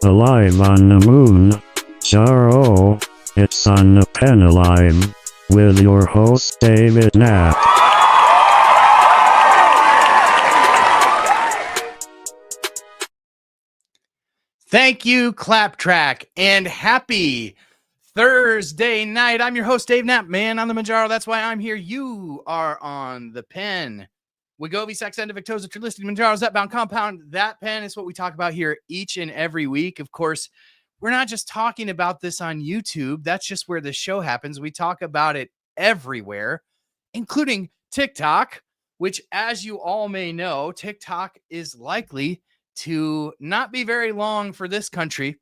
Alive on the moon. Sorrow. It's on the pen alive. With your host David Knapp. Thank you, Claptrack, and happy Thursday night. I'm your host, Dave Knapp, man on the Manjaro. That's why I'm here. You are on the pen. Wegovy, Saxenda, Victoza, Trulicity, Manjaro's Upbound Compound. That pen is what we talk about here each and every week. Of course, we're not just talking about this on YouTube. That's just where the show happens. We talk about it everywhere, including TikTok, which, as you all may know, TikTok is likely to not be very long for this country.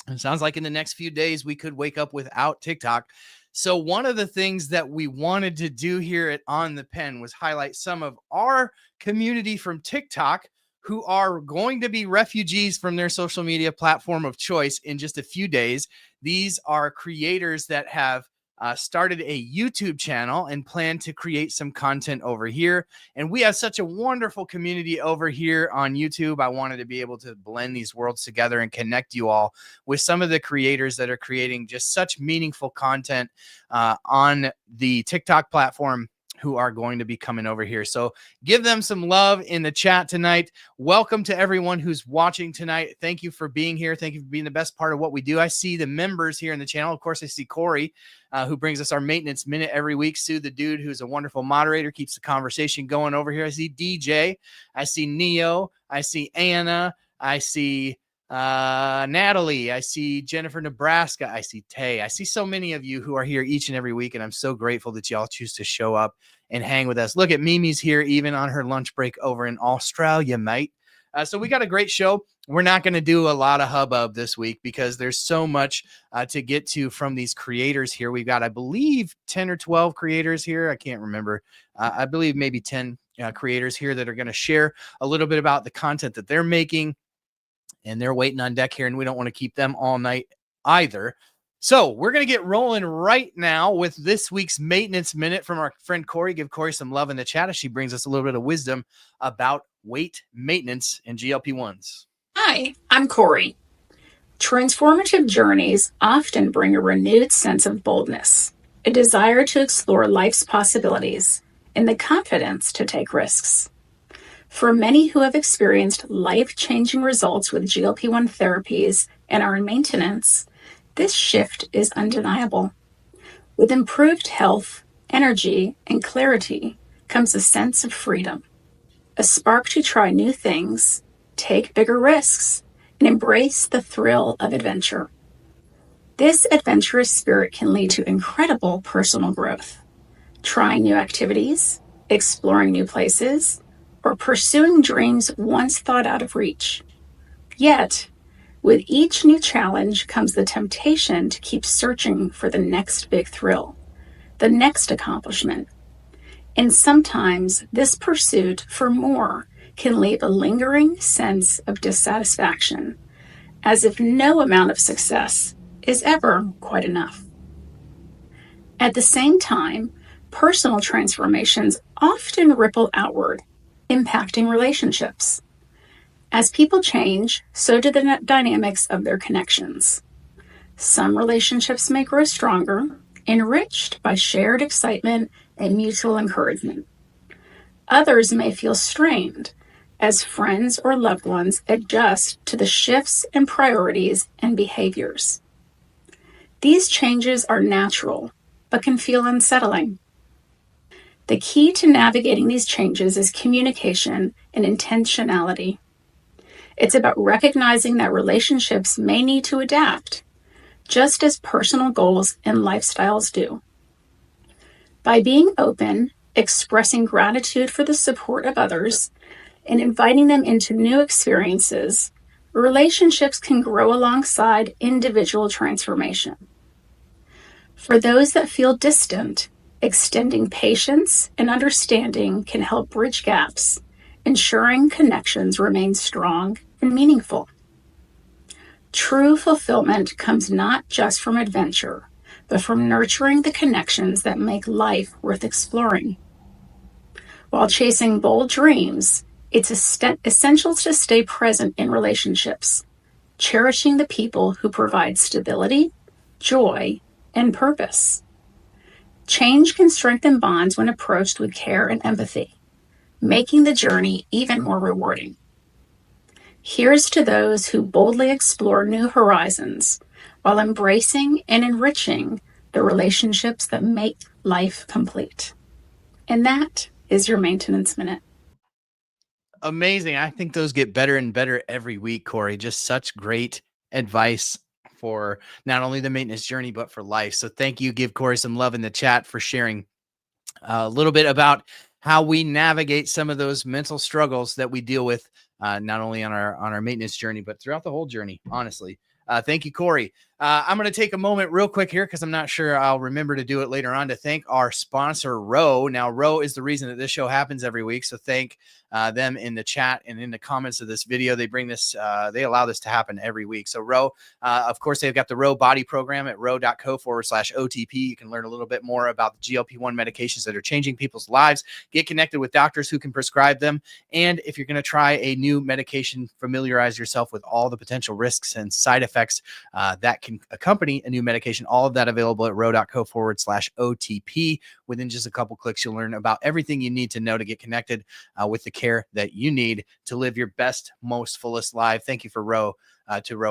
It sounds like in the next few days, we could wake up without TikTok. So one of the things that we wanted to do here at On the Pen was highlight some of our community from TikTok who are going to be refugees from their social media platform of choice in just a few days. These are creators that have started a YouTube channel and plan to create some content over here. And we have such a wonderful community over here on YouTube. I wanted to be able to blend these worlds together and connect you all with some of the creators that are creating just such meaningful content on the TikTok platform, who are going to be coming over here. So give them some love in the chat tonight. Welcome to everyone who's watching tonight. Thank you for being here. Thank you for being the best part of what we do. I see the members here in the channel. Of course, I see Corey, who brings us our maintenance minute every week. Sue, the dude, who's a wonderful moderator, keeps the conversation going over here. I see DJ. I see Neo. I see Anna. I see Natalie. I see Jennifer, Nebraska. I see Tay. I see so many of you who are here each and every week, and I'm so grateful that y'all choose to show up and hang with us. Look at Mimi's here, even on her lunch break over in Australia, mate. So we got a great show. We're not going to do a lot of hubbub this week because there's so much to get to from these creators here. We've got, I believe, 10 or 12 creators here. I can't remember. I believe maybe 10 creators here that are going to share a little bit about the content that they're making. And they're waiting on deck here, and we don't want to keep them all night either. So we're going to get rolling right now with this week's Maintenance Minute from our friend Corey. Give Corey some love in the chat as she brings us a little bit of wisdom about weight maintenance and GLP-1s. Hi, I'm Corey. Transformative journeys often bring a renewed sense of boldness, a desire to explore life's possibilities, and the confidence to take risks. For many who have experienced life-changing results with GLP-1 therapies and are in maintenance, this shift is undeniable. With improved health, energy, and clarity comes a sense of freedom, a spark to try new things, take bigger risks, and embrace the thrill of adventure. This adventurous spirit can lead to incredible personal growth. Trying new activities, exploring new places, or pursuing dreams once thought out of reach. Yet, with each new challenge comes the temptation to keep searching for the next big thrill, the next accomplishment. And sometimes this pursuit for more can leave a lingering sense of dissatisfaction, as if no amount of success is ever quite enough. At the same time, personal transformations often ripple outward, impacting relationships. As people change, so do the dynamics of their connections. Some relationships may grow stronger, enriched by shared excitement and mutual encouragement. Others may feel strained as friends or loved ones adjust to the shifts in priorities and behaviors. These changes are natural, but can feel unsettling. The key to navigating these changes is communication and intentionality. It's about recognizing that relationships may need to adapt, just as personal goals and lifestyles do. By being open, expressing gratitude for the support of others, and inviting them into new experiences, relationships can grow alongside individual transformation. For those that feel distant, extending patience and understanding can help bridge gaps, ensuring connections remain strong and meaningful. True fulfillment comes not just from adventure, but from nurturing the connections that make life worth exploring. While chasing bold dreams, it's essential to stay present in relationships, cherishing the people who provide stability, joy, and purpose. Change can strengthen bonds when approached with care and empathy, making the journey even more rewarding. Here's to those who boldly explore new horizons while embracing and enriching the relationships that make life complete. And that is your Maintenance Minute. Amazing. I think those get better and better every week, Corey. Just such great advice for not only the maintenance journey, but for life. So thank you. Give Corey some love in the chat for sharing a little bit about how we navigate some of those mental struggles that we deal with, not only on our maintenance journey, but throughout the whole journey, honestly. Thank you, Corey. I'm going to take a moment real quick here because I'm not sure I'll remember to do it later on to thank our sponsor, Row. Now, Row is the reason that this show happens every week. So thank them in the chat and in the comments of this video. They bring this, they allow this to happen every week. So Row, of course, they've got the Row Body Program at row.co/OTP. You can learn a little bit more about the GLP-1 medications that are changing people's lives, get connected with doctors who can prescribe them. And if you're going to try a new medication, familiarize yourself with all the potential risks and side effects that can accompany a new medication. All of that available at row.co/OTP. Within just a couple clicks, you'll learn about everything you need to know to get connected with the care that you need to live your best, most fullest life. Thank you for Row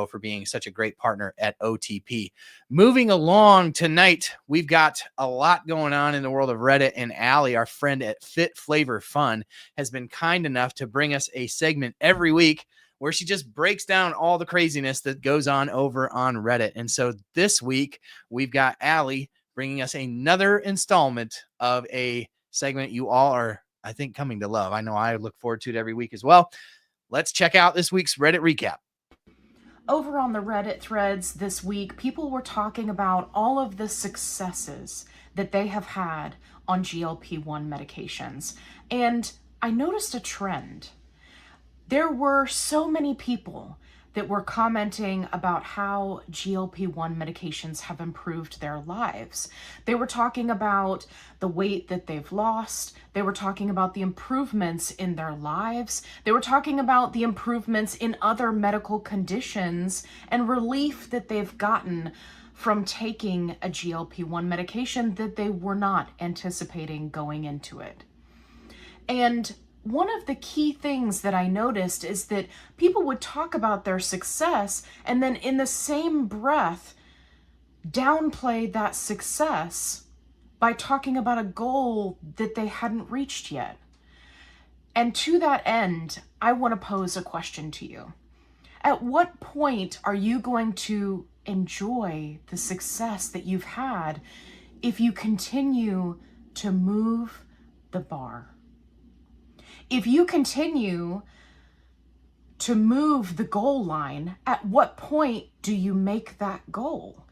for being such a great partner at OTP. Moving along tonight, we've got a lot going on in the world of Reddit, and Allie, our friend at Fit Flavor Fun, has been kind enough to bring us a segment every week where she just breaks down all the craziness that goes on over on Reddit. And so this week, we've got Allie bringing us another installment of a segment you all are, I think, coming to love. I know I look forward to it every week as well. Let's check out this week's Reddit recap. Over on the Reddit threads this week, people were talking about all of the successes that they have had on GLP-1 medications. And I noticed a trend. There were so many people that were commenting about how GLP-1 medications have improved their lives. They were talking about the weight that they've lost. They were talking about the improvements in their lives. They were talking about the improvements in other medical conditions and relief that they've gotten from taking a GLP-1 medication that they were not anticipating going into it. And one of the key things that I noticed is that people would talk about their success and then in the same breath downplay that success by talking about a goal that they hadn't reached yet. And to that end, I want to pose a question to you. At what point are you going to enjoy the success that you've had if you continue to move the bar? If you continue to move the goal line, at what point do you make that goal?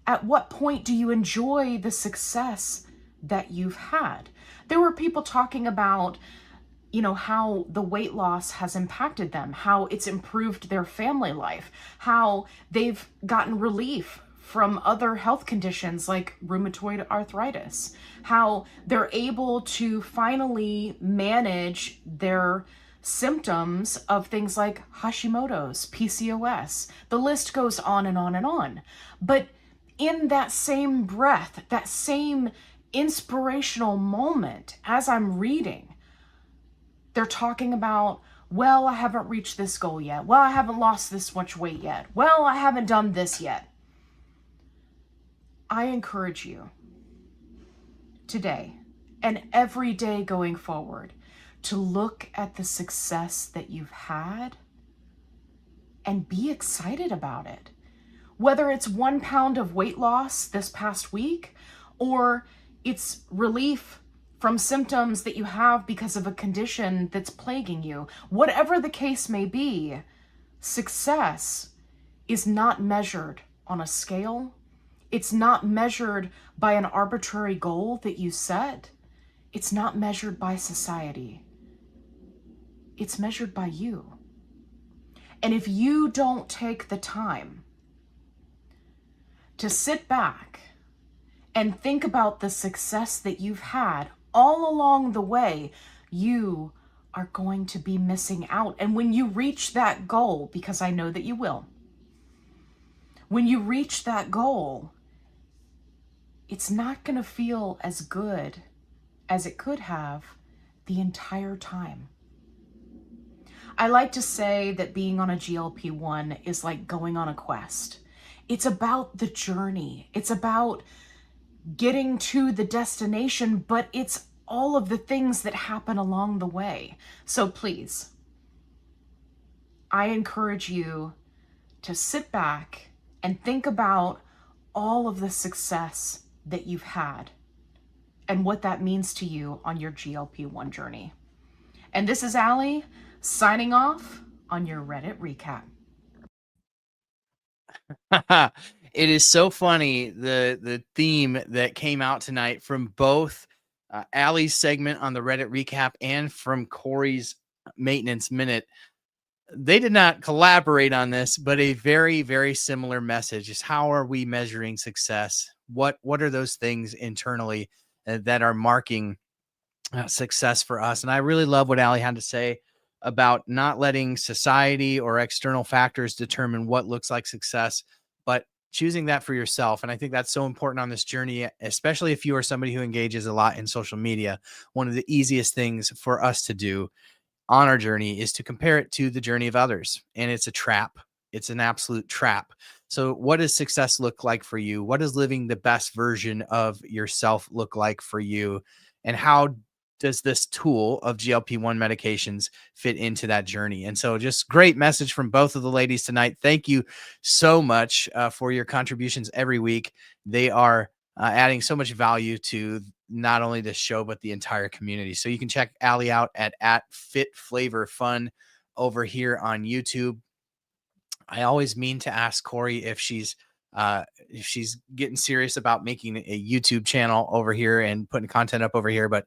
At what point do you enjoy the success that you've had? There were people talking about, how the weight loss has impacted them, how it's improved their family life, how they've gotten relief from other health conditions like rheumatoid arthritis, how they're able to finally manage their symptoms of things like Hashimoto's, PCOS. The list goes on and on and on. But in that same breath, that same inspirational moment, as I'm reading, they're talking about, well, I haven't reached this goal yet. Well, I haven't lost this much weight yet. Well, I haven't done this yet. I encourage you today and every day going forward to look at the success that you've had and be excited about it. Whether it's 1 pound of weight loss this past week, or It's relief from symptoms that you have because of a condition that's plaguing you. Whatever the case may be, success is not measured on a scale. It's not measured by an arbitrary goal that you set. It's not measured by society. It's measured by you. And if you don't take the time to sit back and think about the success that you've had all along the way, you are going to be missing out. And when you reach that goal, because I know that you will, when you reach that goal, it's not going to feel as good as it could have the entire time. I like to say that being on a GLP-1 is like going on a quest. It's about the journey. It's about getting to the destination, but it's all of the things that happen along the way. So please, I encourage you to sit back and think about all of the success that you've had and what that means to you on your GLP-1 journey. And this is Allie signing off on your Reddit recap. It is so funny, the theme that came out tonight from both Allie's segment on the Reddit recap and from Corey's maintenance minute. They did not collaborate on this, but a very, very similar message is how are we measuring success? What are those things internally that are marking success for us? And I really love what Allie had to say about not letting society or external factors determine what looks like success, but choosing that for yourself. And I think that's so important on this journey, especially if you are somebody who engages a lot in social media. One of the easiest things for us to do on our journey is to compare it to the journey of others. And it's a trap. It's an absolute trap. So what does success look like for you? What does living the best version of yourself look like for you? And how does this tool of GLP-1 medications fit into that journey? And so just great message from both of the ladies tonight. Thank you so much for your contributions every week. They are adding so much value to not only the show, but the entire community. So you can check Allie out at Fit Flavor Fun over here on YouTube. I always mean to ask Corey if she's getting serious about making a YouTube channel over here and putting content up over here, but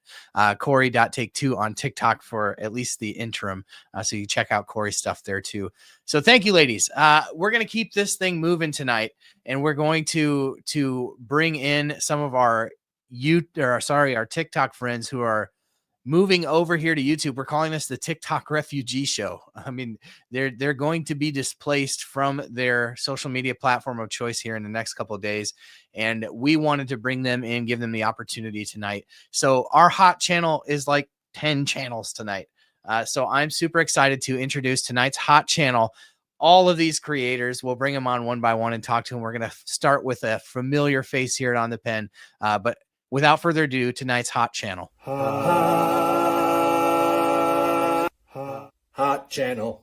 Corey.take2 on TikTok for at least the interim. So you check out Corey's stuff there too. So thank you, ladies. We're going to keep this thing moving tonight, and we're going to bring in some of our our TikTok friends who are moving over here to YouTube. We're calling this the TikTok refugee show. I mean, they're going to be displaced from their social media platform of choice here in the next couple of days. And we wanted to bring them in, give them the opportunity tonight. So our hot channel is like 10 channels tonight. So I'm super excited to introduce tonight's hot channel. All of these creators, we'll bring them on one by one and talk to them. We're going to start with a familiar face here On the Pen. But without further ado, tonight's hot channel. Hot channel.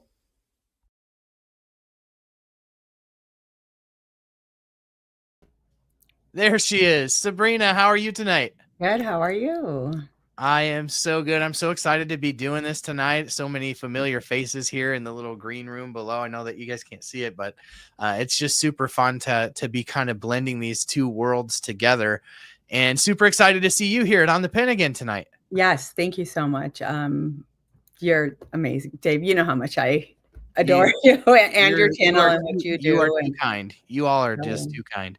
There she is. Sabrina, how are you tonight? Good. How are you? I am so good. I'm so excited to be doing this tonight. So many familiar faces here in the little green room below. I know that you guys can't see it, but it's just super fun to be kind of blending these two worlds together. And super excited to see you here at On the Pen again tonight. Yes, thank you so much. You're amazing, Dave. You know how much I adore you and your channel and what you do. You are too kind. You all are just too kind.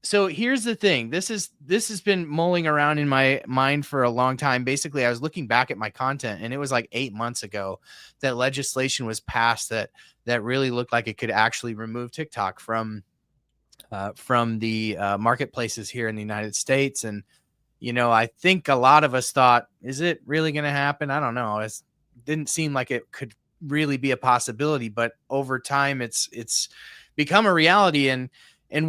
So here's the thing. This has been mulling around in my mind for a long time. Basically, I was looking back at my content, and it was like 8 months ago that legislation was passed that really looked like it could actually remove TikTok from the marketplaces here in the United States. And, you know, I think a lot of us thought, is it really going to happen? I don't know. It didn't seem like it could really be a possibility, but over time it's become a reality. And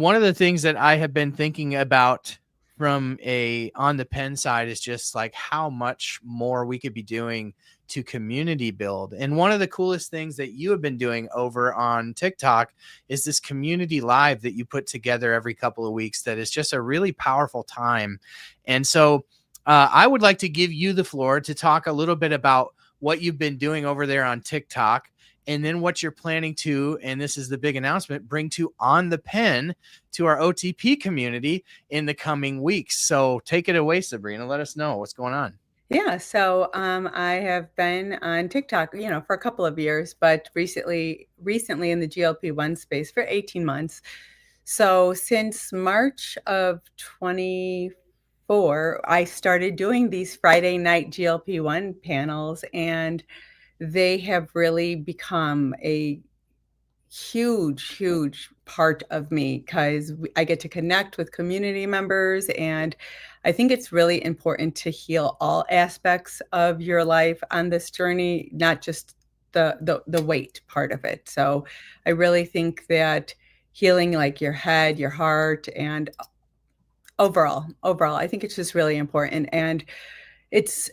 one of the things that I have been thinking about from a On the Pen side is just like how much more we could be doing to community build. And one of the coolest things that you have been doing over on TikTok is this community live that you put together every couple of weeks that is just a really powerful time. And so I would like to give you the floor to talk a little bit about what you've been doing over there on TikTok, and then what you're planning to, and this is the big announcement, bring to On the Pen to our OTP community in the coming weeks. So take it away, Sabrina. Let us know what's going on. Yeah, so I have been on TikTok, for a couple of years, but recently in the GLP-1 space for 18 months. So since March of 24, I started doing these Friday night GLP-1 panels, and they have really become a huge part of me because I get to connect with community members, and I think it's really important to heal all aspects of your life on this journey, not just the weight part of it. So I really think that healing like your head, your heart, and overall, I think it's just really important. And it's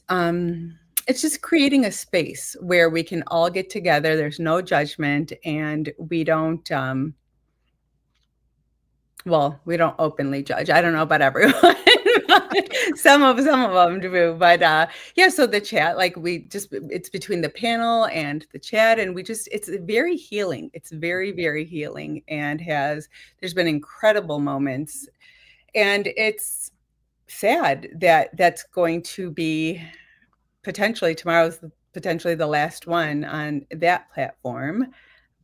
just creating a space where we can all get together. There's no judgment, and we don't we don't openly judge. I don't know about everyone. some of them do, but yeah, so the chat, like it's between the panel and the chat, and it's very healing. It's very, very healing, and there's been incredible moments, and it's sad that that's going to be tomorrow's potentially the last one on that platform,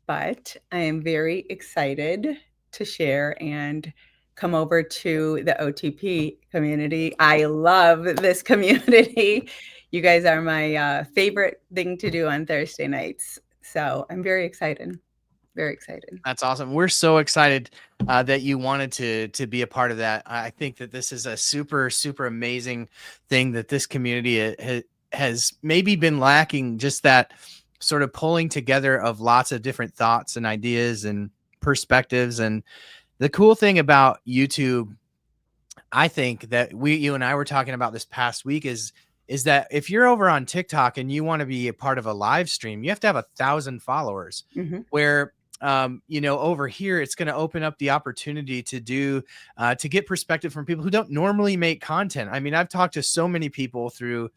but I am very excited to share and come over to the OTP community. I love this community. You guys are my favorite thing to do on Thursday nights. So I'm very excited. Very excited. That's awesome. We're so excited that you wanted to be a part of that. I think that this is a super, super amazing thing that this community has maybe been lacking, just that sort of pulling together of lots of different thoughts and ideas and perspectives. And the cool thing about YouTube, I think that you and I were talking about this past week is that if you're over on TikTok and you want to be a part of a live stream, you have to have 1,000 followers. Mm-hmm. Where over here, it's going to open up the opportunity to get perspective from people who don't normally make content. I mean, I've talked to so many people through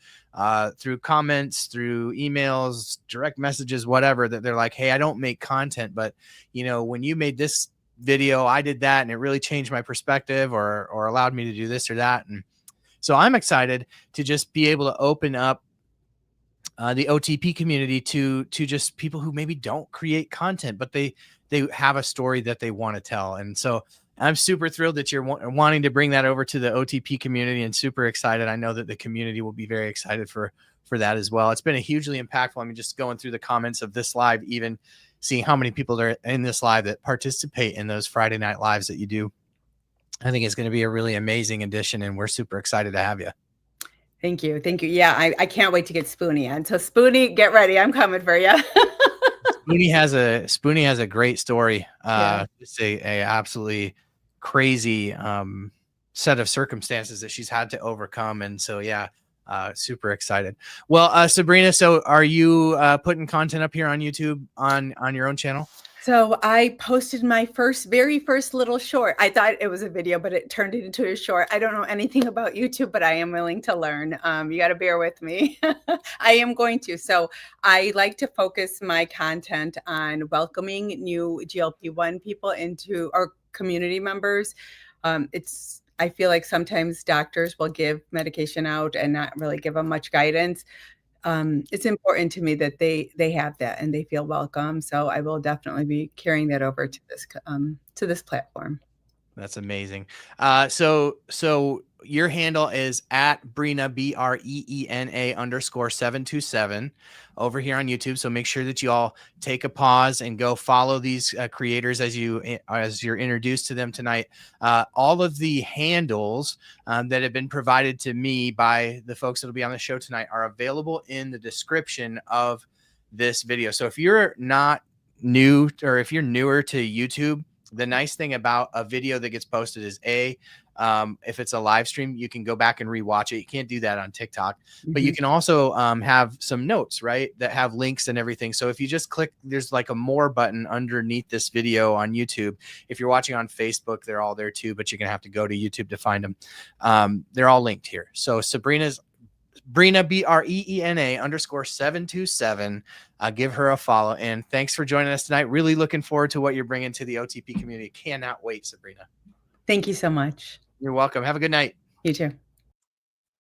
comments, through emails, direct messages, whatever, that they're like, hey, I don't make content, but when you made this video, I did that, and it really changed my perspective or allowed me to do this or that. And so I'm excited to just be able to open up the OTP community to just people who maybe don't create content, but they have a story that they want to tell. And so I'm super thrilled that you're wanting to bring that over to the OTP community, and super excited. I know that the community will be very excited for that as well. It's been a hugely impactful. I mean, just going through the comments of this live, even seeing how many people are in this live that participate in those Friday night lives that you do, I think it's going to be a really amazing addition, and we're super excited to have you. Thank you. Yeah, I can't wait to get Spoonie on. So Spoonie, get ready. I'm coming for you. Spoonie has a great story. It's a absolutely crazy set of circumstances that she's had to overcome. And so, super excited. Well, Sabrina, so are you putting content up here on YouTube on your own channel? So I posted my very first little short. I thought it was a video, but it turned into a short. I don't know anything about YouTube, but I am willing to learn. You got to bear with me. I am going to. So I like to focus my content on welcoming new GLP-1 people into our community members. I feel like sometimes doctors will give medication out and not really give them much guidance. It's important to me that they have that and they feel welcome. So I will definitely be carrying that over to this platform. That's amazing. So your handle is at Breena, BREENA _727 over here on YouTube. So make sure that you all take a pause and go follow these creators as you're introduced to them tonight. All of the handles that have been provided to me by the folks that will be on the show tonight are available in the description of this video. So if you're not new, or if you're newer to YouTube, the nice thing about a video that gets posted is if it's a live stream, you can go back and rewatch it. You can't do that on TikTok, but you can also have some notes, right, that have links and everything. So if you just click, there's like a more button underneath this video on YouTube. If you're watching on Facebook, they're all there too, but you're going to have to go to YouTube to find them. They're all linked here. So Sabrina, BREENA _727. Give her a follow. And thanks for joining us tonight. Really looking forward to what you're bringing to the OTP community. Cannot wait, Sabrina. Thank you so much. You're welcome. Have a good night. You too.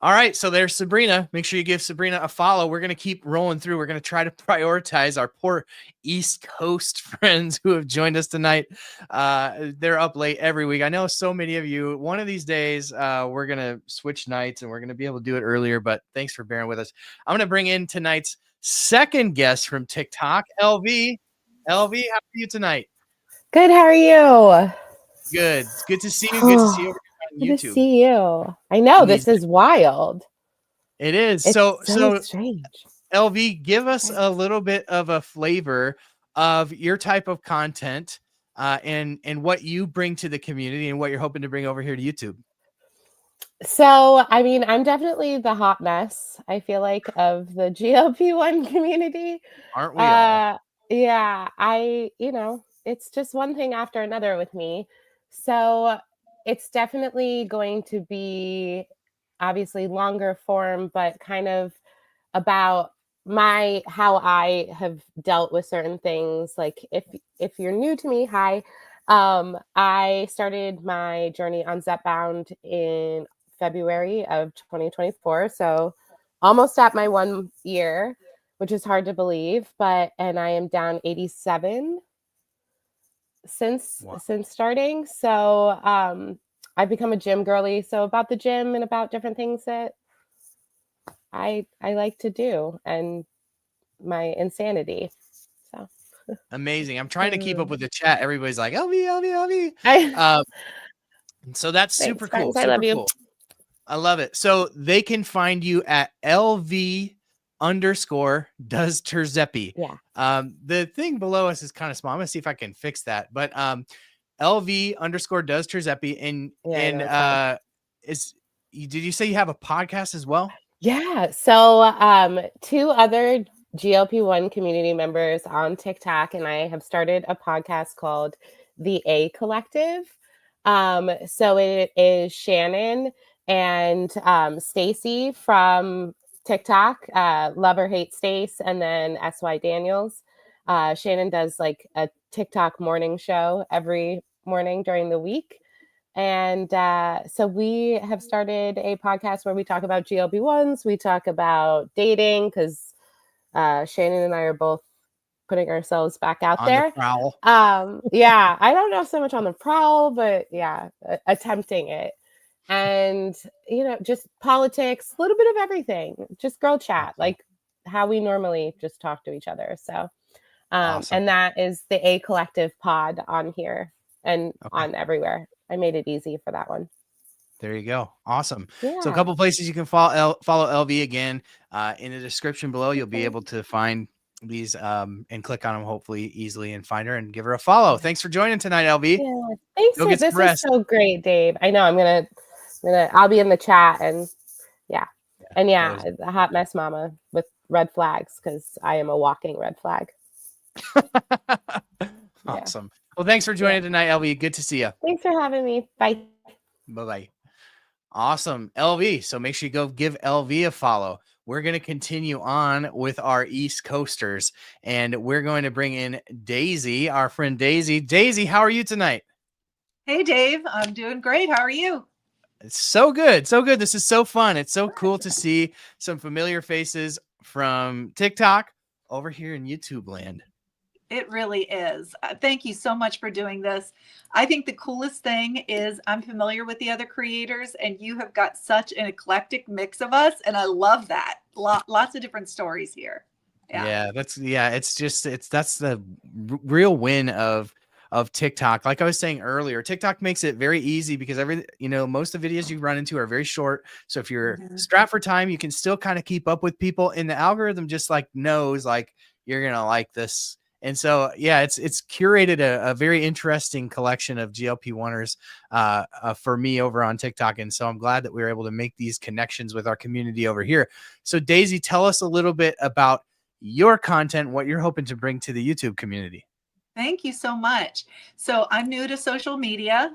All right. So there's Sabrina. Make sure you give Sabrina a follow. We're going to keep rolling through. We're going to try to prioritize our poor East Coast friends who have joined us tonight. They're up late every week. I know so many of you. One of these days, we're going to switch nights and we're going to be able to do it earlier, but thanks for bearing with us. I'm going to bring in tonight's second guest from TikTok, LV. LV, how are you tonight? Good. How are you? Good. It's good to see you. Good to see you over on YouTube. Good to see you. I know this is wild. It is. It's So strange. LV, give us a little bit of a flavor of your type of content and what you bring to the community and what you're hoping to bring over here to YouTube. So, I mean, I'm definitely the hot mess, I feel like, of the GLP-1 community. Aren't we all? Yeah, it's just one thing after another with me. So it's definitely going to be obviously longer form, but kind of about how I have dealt with certain things. Like if you're new to me, hi. I started my journey on Zepbound in February of 2024. So almost at my 1 year, which is hard to believe, and I am down 87 since starting. So I've become a gym girly. So about the gym and about different things that I like to do and my insanity. So amazing. I'm trying to keep up with the chat. Everybody's like, LV. So that's super cool. I love you. Cool. I love it. So they can find you at LV _does Terzepi. Yeah. The thing below us is kind of small. I'm gonna see if I can fix that. But LV _does Terzepi did you say you have a podcast as well? Yeah. So 2 other GLP-1 community members on TikTok and I have started a podcast called The A Collective. So it is Shannon and Stacy from TikTok, Love or Hate Stace, and then SY Daniels. Shannon does like a TikTok morning show every morning during the week. And so we have started a podcast where we talk about GLP-1s. We talk about dating because Shannon and I are both putting ourselves back out on there. The prowl. Yeah, I don't know so much on the prowl, but yeah, attempting it. And, just politics, a little bit of everything, just girl chat, like how we normally just talk to each other. So, awesome. And that is the A Collective pod on here and on everywhere. I made it easy for that one. There you go. Awesome. Yeah. So a couple places you can follow LV again. In the description below, you'll be able to find these and click on them hopefully easily and find her and give her a follow. Thanks for joining tonight, LV. Yeah, thanks. Go get some this rest. is so great, Dave. I know I'll be in the chat and the hot mess mama with red flags because I am a walking red flag. Awesome. Well, thanks for joining tonight, LV. Good to see you. Thanks for having me. Bye. Bye-bye. Awesome. LV. So make sure you go give LV a follow. We're going to continue on with our East Coasters, and we're going to bring in Daisy, our friend Daisy. Daisy, how are you tonight? Hey, Dave. I'm doing great. How are you? It's so good. So good. This is so fun. It's so cool to see some familiar faces from TikTok over here in YouTube land. It really is. Thank you so much for doing this. I think the coolest thing is I'm familiar with the other creators and you have got such an eclectic mix of us. And I love that. Lots of different stories here. Yeah. That's the real win of TikTok. Like I was saying earlier, TikTok makes it very easy because most of the videos you run into are very short. So if you're strapped for time, you can still kind of keep up with people, and the algorithm just like knows like you're going to like this And so, yeah, it's curated a very interesting collection of GLP-1ers for me over on TikTok. And so I'm glad that we were able to make these connections with our community over here. So Daisy, tell us a little bit about your content, what you're hoping to bring to the YouTube community. Thank you so much. So I'm new to social media.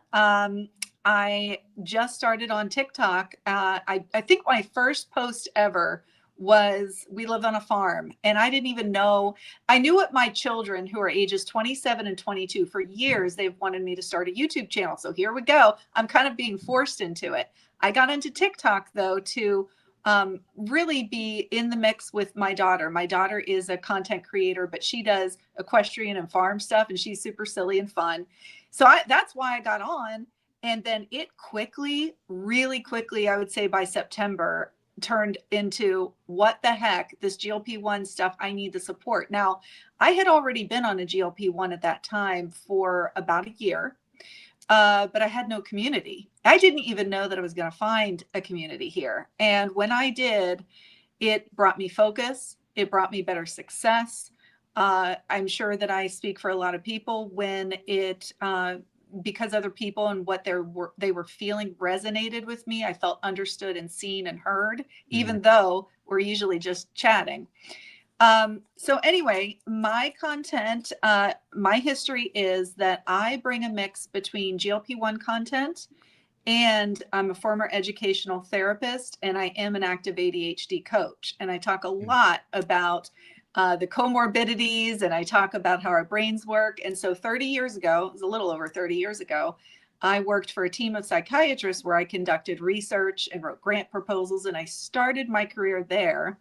I just started on TikTok. I think my first post ever was we live on a farm, and I didn't even know. I knew what my children, who are ages 27 and 22, for years they've wanted me to start a YouTube channel. So here we go. I'm kind of being forced into it. I got into TikTok though to really be in the mix with my daughter. My daughter is a content creator, but she does equestrian and farm stuff, and she's super silly and fun. So that's why I got on. And then it quickly, really quickly, I would say by September, turned into what the heck, this GLP-1 stuff, I need the support. Now, I had already been on a GLP-1 at that time for about a year, but I had no community. I didn't even know that I was going to find a community here. And when I did, it brought me focus. It brought me better success. I'm sure that I speak for a lot of people when it, because other people and what they were feeling resonated with me. I felt understood and seen and heard, even though we're usually just chatting. So anyway, my content, my history is that I bring a mix between GLP-1 content, and I'm a former educational therapist, and I am an active ADHD coach. And I talk a lot about the comorbidities, and I talk about how our brains work. And so 30 years ago, it was a little over 30 years ago, I worked for a team of psychiatrists where I conducted research and wrote grant proposals, and I started my career there.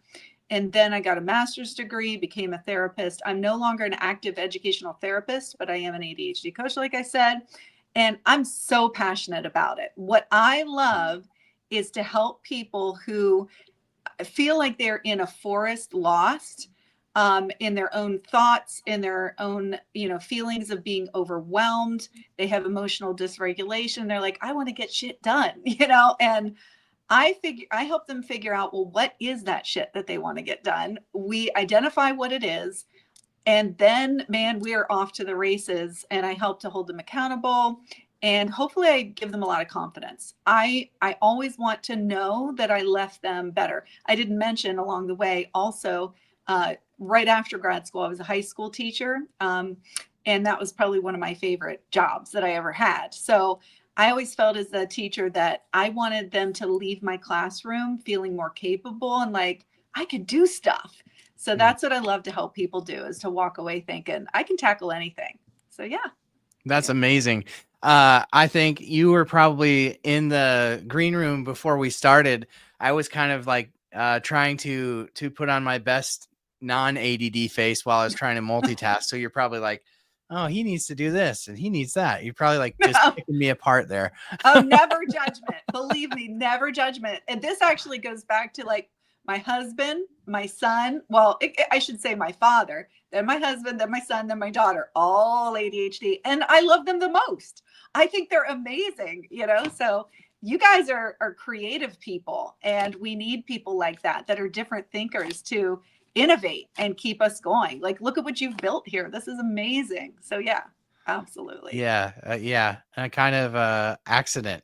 And then I got a master's degree, became a therapist. I'm no longer an active educational therapist, but I am an ADHD coach, like I said. And I'm so passionate about it. What I love is to help people who feel like they're in a forest lost, in their own thoughts, in their own, feelings of being overwhelmed. They have emotional dysregulation. They're like, I want to get shit done, and I help them figure out, well, what is that shit that they want to get done? We identify what it is. And then, man, we are off to the races, and I help to hold them accountable. And hopefully I give them a lot of confidence. I always want to know that I left them better. I didn't mention along the way also, right after grad school, I was a high school teacher. And that was probably one of my favorite jobs that I ever had. So I always felt as a teacher that I wanted them to leave my classroom feeling more capable and like I could do stuff. So that's what I love to help people do, is to walk away thinking I can tackle anything. So yeah. That's amazing. I think you were probably in the green room before we started. I was kind of like trying to put on my best non-ADD face while I was trying to multitask. So you're probably like, oh, he needs to do this and he needs that. You're probably like just picking me apart there. Oh, never judgment. Believe me, never judgment. And this actually goes back to like my husband, my son. Well, I should say my father, then my husband, then my son, then my daughter, all ADHD. And I love them the most. I think they're amazing, so you guys are creative people, and we need people like that are different thinkers to innovate and keep us going. Like, look at what you've built here. This is amazing. So yeah, absolutely. Yeah. Kind of accident.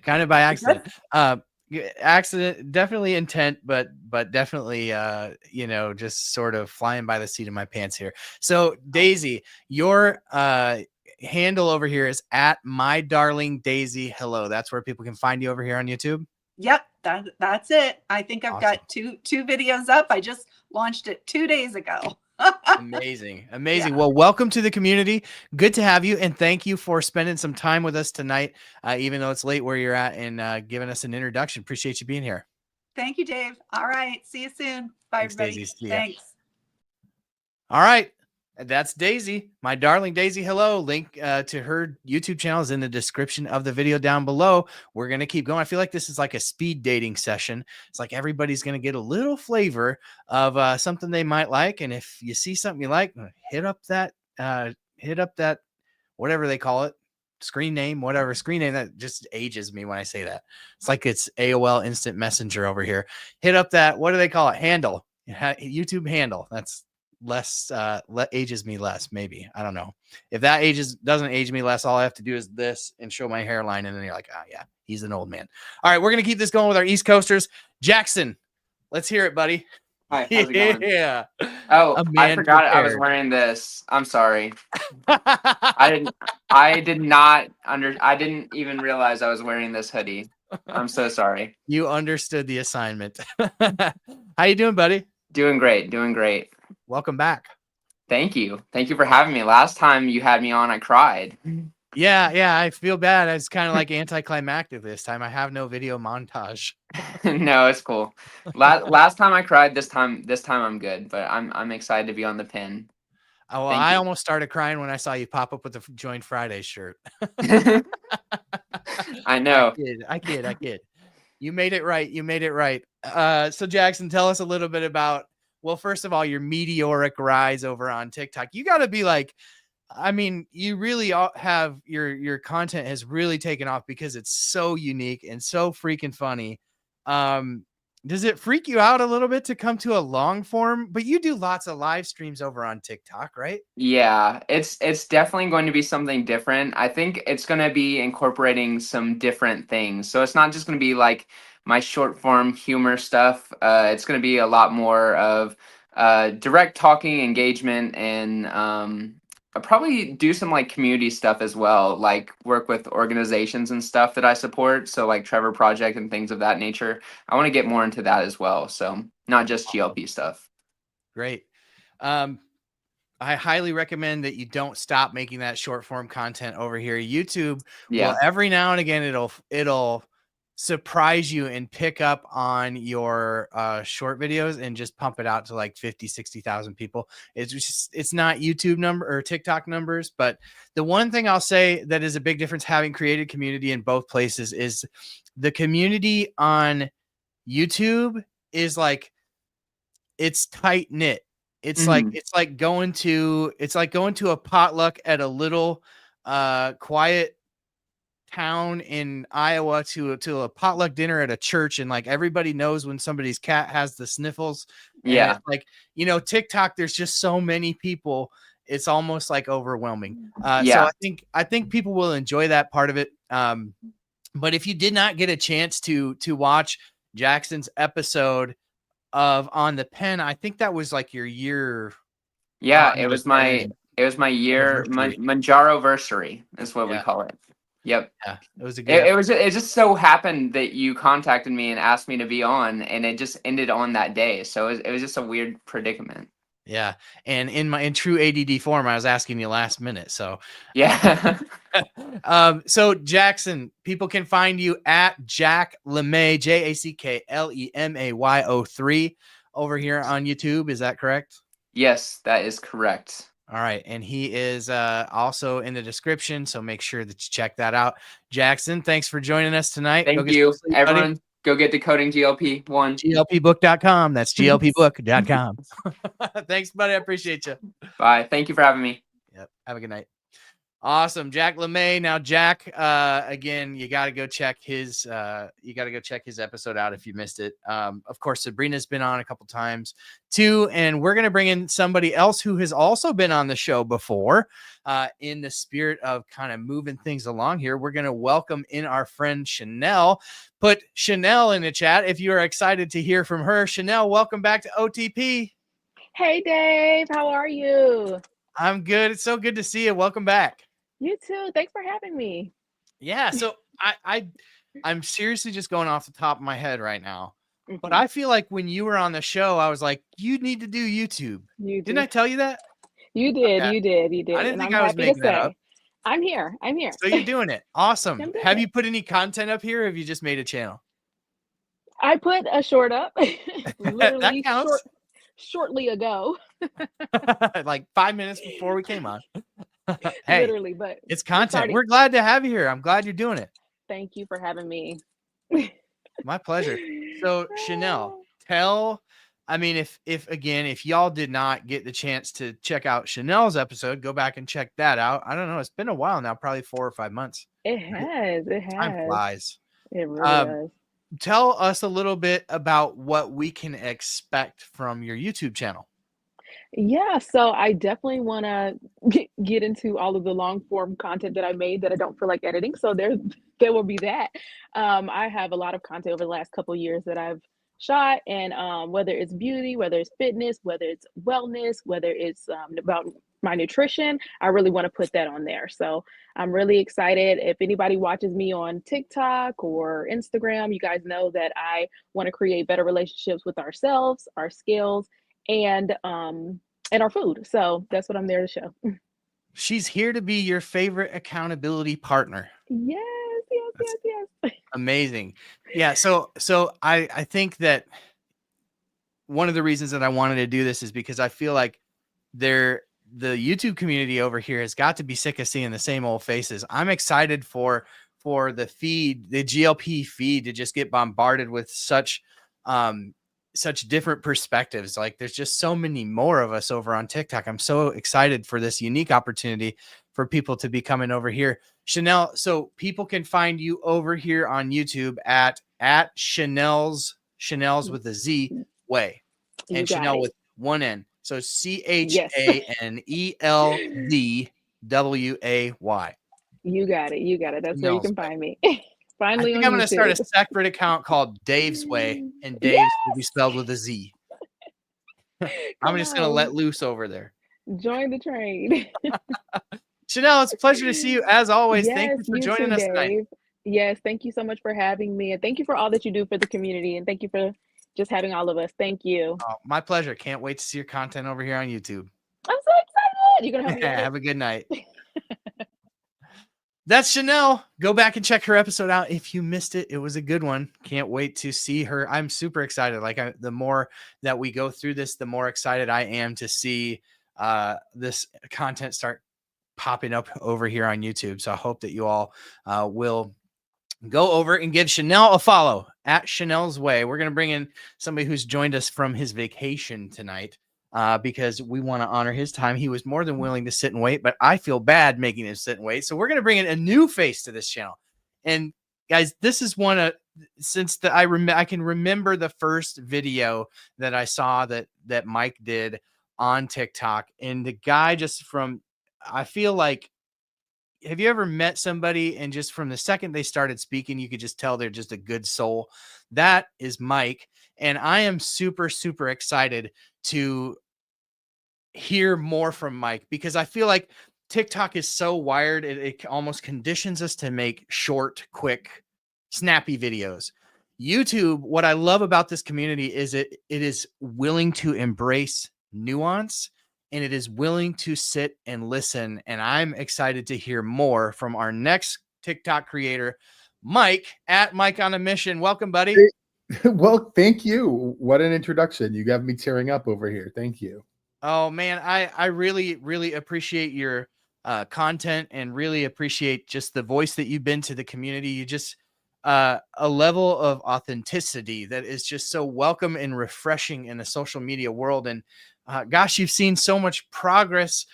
Kind of by accident. Accident, definitely intent, but definitely just sort of flying by the seat of my pants here. So Daisy, your handle over here is at my darling Daisy hello. That's where people can find you over here on YouTube. Yep, that's it. I think I've got two videos up. I just launched it 2 days ago. Amazing. Yeah. Well, welcome to the community. Good to have you, and thank you for spending some time with us tonight, even though it's late where you're at, and giving us an introduction. Appreciate you being here. Thank you, Dave. All right, see you soon. Bye. Thanks, everybody. Daisy. Thanks. All right. That's Daisy, my darling Daisy hello. Link to her YouTube channel is in the description of the video down below. We're going to keep going. I feel like this is like a speed dating session. It's like everybody's going to get a little flavor of something they might like. And if you see something you like, hit up that, whatever they call it, screen name, that just ages me when I say that. It's like it's AOL Instant Messenger over here. Hit up that, what do they call it? Handle, YouTube handle. That's ages me less. Maybe, I don't know. If that doesn't age me less, all I have to do is this and show my hairline, and then you're like, oh yeah, he's an old man. All right, we're gonna keep this going with our East Coasters. Jackson, let's hear it, buddy. Hi, how's it going? Yeah. Oh, I forgot I was wearing this. I'm sorry. I didn't even realize I was wearing this hoodie. I'm so sorry. You understood the assignment. How you doing, buddy? Doing great. Doing great. Welcome back. Thank you. Thank you for having me. Last time you had me on, I cried. Yeah. I feel bad. It's kind of like anticlimactic this time. I have no video montage. No, it's cool. Last time I cried. This time I'm good. But I'm excited to be on the pin. Oh, well, I almost started crying when I saw you pop up with the Join Friday shirt. I know. I kid. You made it right. So Jackson, tell us a little bit about, well, first of all, your meteoric rise over on TikTok. You got to be like, I mean, you really have your content has really taken off because it's so unique and so freaking funny. Does it freak you out a little bit to come to a long form? But you do lots of live streams over on TikTok, right? Yeah, it's definitely going to be something different. I think it's going to be incorporating some different things. So it's not just going to be like my short form humor stuff. It's going to be a lot more of direct talking, engagement, and I'll probably do some like community stuff as well, like work with organizations and stuff that I support. So like Trevor Project and things of that nature. I want to get more into that as well. So not just GLP stuff. Great. I highly recommend that you don't stop making that short form content over here. YouTube, well, every now and again, it'll surprise you and pick up on your short videos and just pump it out to like 50, 60,000 people. It's not YouTube number or TikTok numbers, but the one thing I'll say that is a big difference having created community in both places is the community on YouTube is like, it's tight knit. It's like going to a potluck at a little quiet town in Iowa to a potluck dinner at a church, and like everybody knows when somebody's cat has the sniffles. Yeah, like, you know, TikTok, there's just so many people, it's almost like overwhelming. So I think people will enjoy that part of it. But if you did not get a chance to watch Jackson's episode of On the Pen, I think that was like your year. Yeah, it was my year Manjaro-versary is what we call it. Yep. Yeah, it was a good. It just so happened that you contacted me and asked me to be on, and it just ended on that day. So it was just a weird predicament. Yeah, and in true ADD form, I was asking you last minute. So yeah. So Jackson, people can find you at Jack LeMay, JackLemay03 over here on YouTube. Is that correct? Yes, that is correct. All right. And he is also in the description, so make sure that you check that out. Jackson, thanks for joining us tonight. Thank you. Everyone, go get Decoding GLP-1. GLPbook.com. That's GLPbook.com. Thanks, buddy. I appreciate you. Bye. Thank you for having me. Yep. Have a good night. Awesome. Jack LeMay. Now, Jack, again, you got to go check his episode out if you missed it. Of course, Sabrina's been on a couple times too, and we're going to bring in somebody else who has also been on the show before. In the spirit of kind of moving things along here, we're going to welcome in our friend Chanel. Put Chanel in the chat if you are excited to hear from her. Chanel, welcome back to OTP. Hey, Dave. How are you? I'm good. It's so good to see you. Welcome back. You too. Thanks for having me. Yeah. So I'm seriously just going off the top of my head right now. But I feel like when you were on the show, I was like, you need to do YouTube. Didn't I tell you that? You did. Okay. You did. I didn't think I was making that up. I'm here. So you're doing it. Awesome. Have you put any content up here? Or have you just made a channel? I put a short up. That counts. Shortly ago. Like 5 minutes before we came on. Hey, literally, but it's content. We're glad to have you here. I'm glad you're doing it. Thank you for having me. My pleasure. So Chanel, if y'all did not get the chance to check out Chanel's episode, go back and check that out. I don't know. It's been a while now, probably 4 or 5 months. It has. Time flies. It really does. Tell us a little bit about what we can expect from your YouTube channel. Yeah, so I definitely want to get into all of the long form content that I made that I don't feel like editing. So there will be that. I have a lot of content over the last couple of years that I've shot, and whether it's beauty, whether it's fitness, whether it's wellness, whether it's about my nutrition, I really want to put that on there. So I'm really excited. If anybody watches me on TikTok or Instagram, you guys know that I want to create better relationships with ourselves, our skills, and our food. So that's what I'm there to show. She's here to be your favorite accountability partner. Yes, yes. Amazing. Yeah. So I think that one of the reasons that I wanted to do this is because I feel like the YouTube community over here has got to be sick of seeing the same old faces. I'm excited for the feed, the GLP feed, to just get bombarded with such different perspectives. Like, there's just so many more of us over on TikTok. I'm so excited for this unique opportunity for people to be coming over here. Chanel, so people can find you over here on YouTube at Chanel's with a Z way, You and got Chanel it. with one N. So Yes. ChanelWay. You got it. That's where you Chanel's can Way. find me. I Finally think on I'm going to start a YouTube. separate account called Dave's Way, and Dave's Yes! will be spelled with a Z. I'm just going to on. let loose over there. Join the train. Chanel, it's a pleasure to see you as always. Thank Yes, you for you joining too, us tonight. Dave. Yes, thank you so much for having me, and thank you for all that you do for the community, and thank you for just having all of us. Thank you. Oh, my pleasure. Can't wait to see your content over here on YouTube. I'm so excited. You're gonna help me edit? Have a good night. That's Chanel. Go back and check her episode out if you missed it. It was a good one. Can't wait to see her. I'm super excited. Like, the more that we go through this, the more excited I am to see this content start popping up over here on YouTube. So I hope that you all will go over and give Chanel a follow at Chanel's Way. We're going to bring in somebody who's joined us from his vacation tonight because we want to honor his time. He was more than willing to sit and wait, but I feel bad making him sit and wait. So we're going to bring in a new face to this channel. And guys, this is one of, since I can remember the first video that I saw that Mike did on TikTok, and the guy I feel like, have you ever met somebody and just from the second they started speaking, you could just tell they're just a good soul? That is Mike. And I am super, super excited to hear more from Mike, because I feel like TikTok is so wired. It almost conditions us to make short, quick, snappy videos. YouTube, what I love about this community is it is willing to embrace nuance, and it is willing to sit and listen. And I'm excited to hear more from our next TikTok creator, Mike at Mike on a Mission. Welcome, buddy. Well, thank you. What an introduction. You got me tearing up over here. Thank you. Oh, man, I really, really appreciate your content, and really appreciate just the voice that you've been to the community. You just a level of authenticity that is just so welcome and refreshing in the social media world. And gosh, you've seen so much progress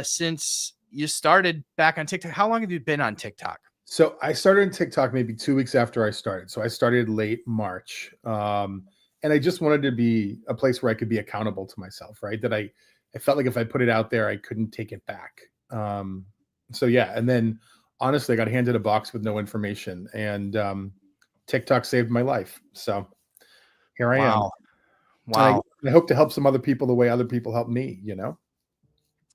since you started back on TikTok. How long have you been on TikTok? So I started on TikTok maybe 2 weeks after I started. So I started late March. And I just wanted to be a place where I could be accountable to myself, right? That I felt like if I put it out there, I couldn't take it back. So yeah. And then honestly, I got handed a box with no information, and TikTok saved my life. So here I am. Wow. I hope to help some other people the way other people help me, you know?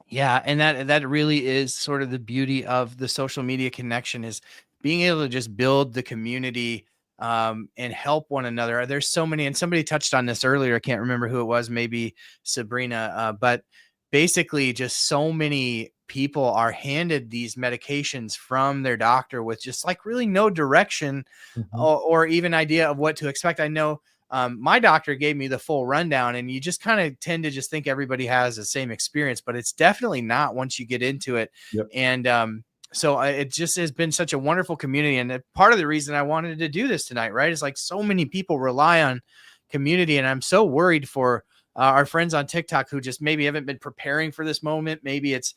Yeah. And that really is sort of the beauty of the social media connection, is being able to just build the community and help one another. There's so many, and somebody touched on this earlier. I can't remember who it was, maybe Sabrina, but basically just so many people are handed these medications from their doctor with just like really no direction or even idea of what to expect. I know my doctor gave me the full rundown, and you just kind of tend to just think everybody has the same experience, but it's definitely not once you get into it. Yep. And so it just has been such a wonderful community. And part of the reason I wanted to do this tonight, right, is like so many people rely on community. And I'm so worried for our friends on TikTok who just maybe haven't been preparing for this moment. Maybe it's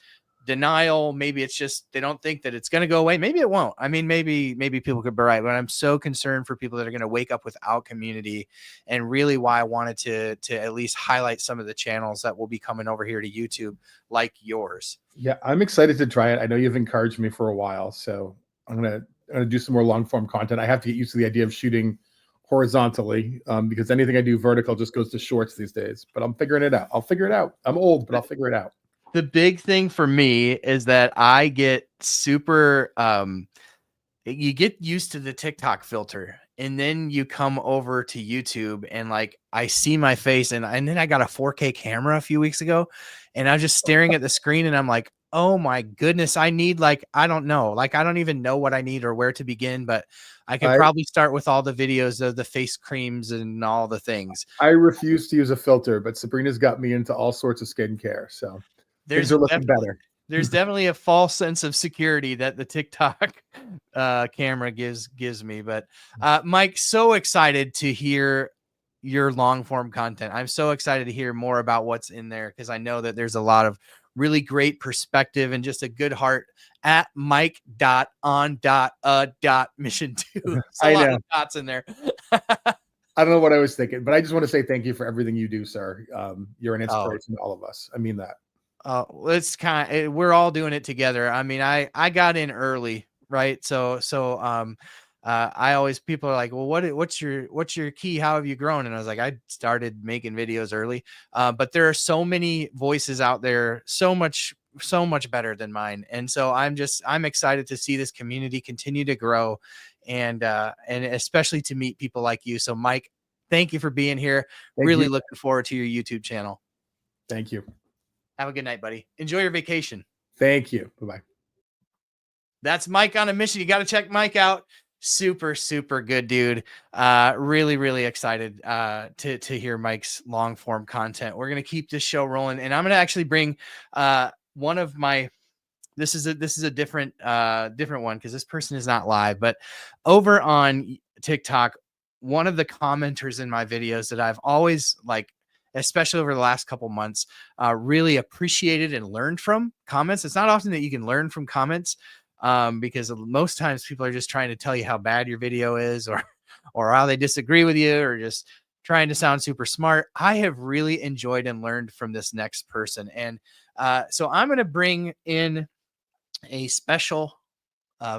denial. Maybe it's just they don't think that it's going to go away. Maybe it won't. I mean, maybe people could be right, but I'm so concerned for people that are going to wake up without community, and really why I wanted to at least highlight some of the channels that will be coming over here to YouTube like yours. Yeah, I'm excited to try it. I know you've encouraged me for a while, so I'm gonna do some more long form content. I have to get used to the idea of shooting horizontally because anything I do vertical just goes to shorts these days. But I'm figuring it out. I'll figure it out. I'm old, but I'll figure it out. The big thing for me is that I get super you get used to the TikTok filter, and then you come over to YouTube and like I see my face, and then I got a 4K camera a few weeks ago, and I'm just staring at the screen and I'm like, oh my goodness, I need like, I don't know, like I don't even know what I need or where to begin, but I could probably start with all the videos of the face creams and all the things. I refuse to use a filter, but Sabrina's got me into all sorts of skincare, so things are looking better. There's definitely a false sense of security that the TikTok camera gives me. But Mike, so excited to hear your long form content. I'm so excited to hear more about what's in there, because I know that there's a lot of really great perspective and just a good heart at Mike.on.mission2. A lot of dots in there. I don't know what I was thinking, but I just want to say thank you for everything you do, sir. You're an inspiration to all of us. I mean that. It's we're all doing it together. I mean, I got in early, right? So I always, people are like, well, what's your key? How have you grown? And I was like, I started making videos early. But there are so many voices out there, so much better than mine. And so I'm excited to see this community continue to grow, and especially to meet people like you. So Mike, thank you for being here. Really looking forward to your YouTube channel. Thank you. Have a good night, buddy. Enjoy your vacation. Thank you. Bye-bye. That's Mike on a mission. You got to check Mike out. Super, super good dude. Really, really excited to hear Mike's long form content. We're going to keep this show rolling, and I'm going to actually bring one of my, this is a different one, because this person is not live, but over on TikTok, one of the commenters in my videos that I've always like, especially over the last couple months, really appreciated and learned from comments. It's not often that you can learn from comments, because most times people are just trying to tell you how bad your video is, or how they disagree with you, or just trying to sound super smart. I have really enjoyed and learned from this next person. And so I'm going to bring in a special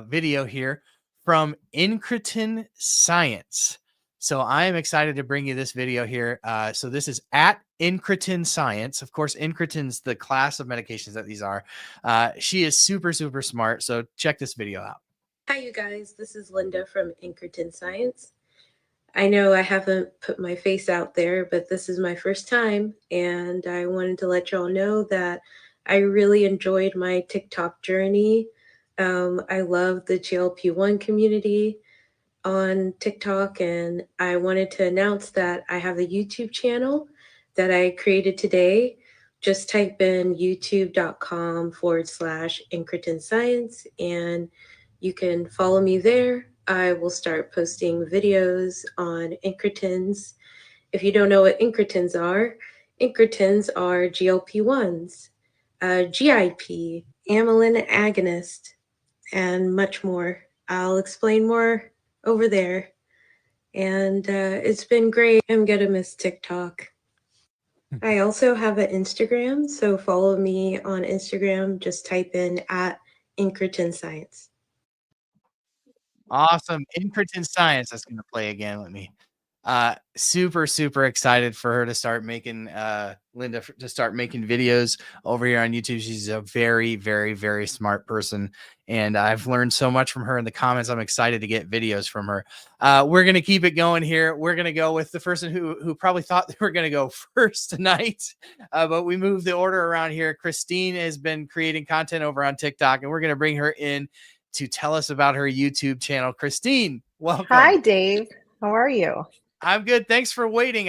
video here from Incretin Science. So I am excited to bring you this video here. So this is at Incretin Science. Of course, Incretin's the class of medications that these are. She is super, super smart. So check this video out. Hi, you guys. This is Linda from Incretin Science. I know I haven't put my face out there, but this is my first time, and I wanted to let y'all know that I really enjoyed my TikTok journey. I love the GLP-1 community on TikTok, and I wanted to announce that I have a YouTube channel that I created today. Just type in youtube.com/Incretin Science, and you can follow me there. I will start posting videos on incretins. If you don't know what incretins are GLP-1s, GIP, amylin agonist, and much more. I'll explain more over there. And it's been great. I'm gonna miss TikTok. I also have an Instagram, so follow me on Instagram. Just type in at Incretin Science. Awesome. Incretin Science. That's going to play again. Let me. Super, super excited for her to start making, Linda, to start making videos over here on YouTube. She's a very, very, very smart person, and I've learned so much from her in the comments. I'm excited to get videos from her. We're going to keep it going here. We're going to go with the person who probably thought they were going to go first tonight, but we moved the order around here. Christine has been creating content over on TikTok, and we're going to bring her in to tell us about her YouTube channel. Christine, welcome. Hi, Dave. How are you? I'm good. Thanks for waiting.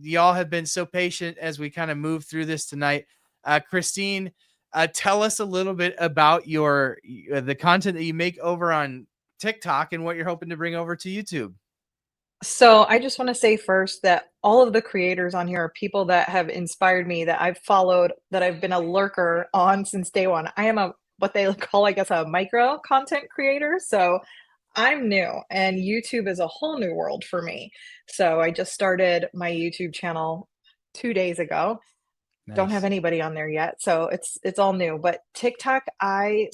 Y'all have been so patient as we kind of move through this tonight. Christine, tell us a little bit about the content that you make over on TikTok and what you're hoping to bring over to YouTube. So I just want to say first that all of the creators on here are people that have inspired me, that I've followed, that I've been a lurker on since day one. I am a what they call, I guess, a micro content creator. So I'm new, and YouTube is a whole new world for me. So I just started my YouTube channel 2 days ago. Don't have Nice. anybody on there yet, so it's all new. But TikTok, I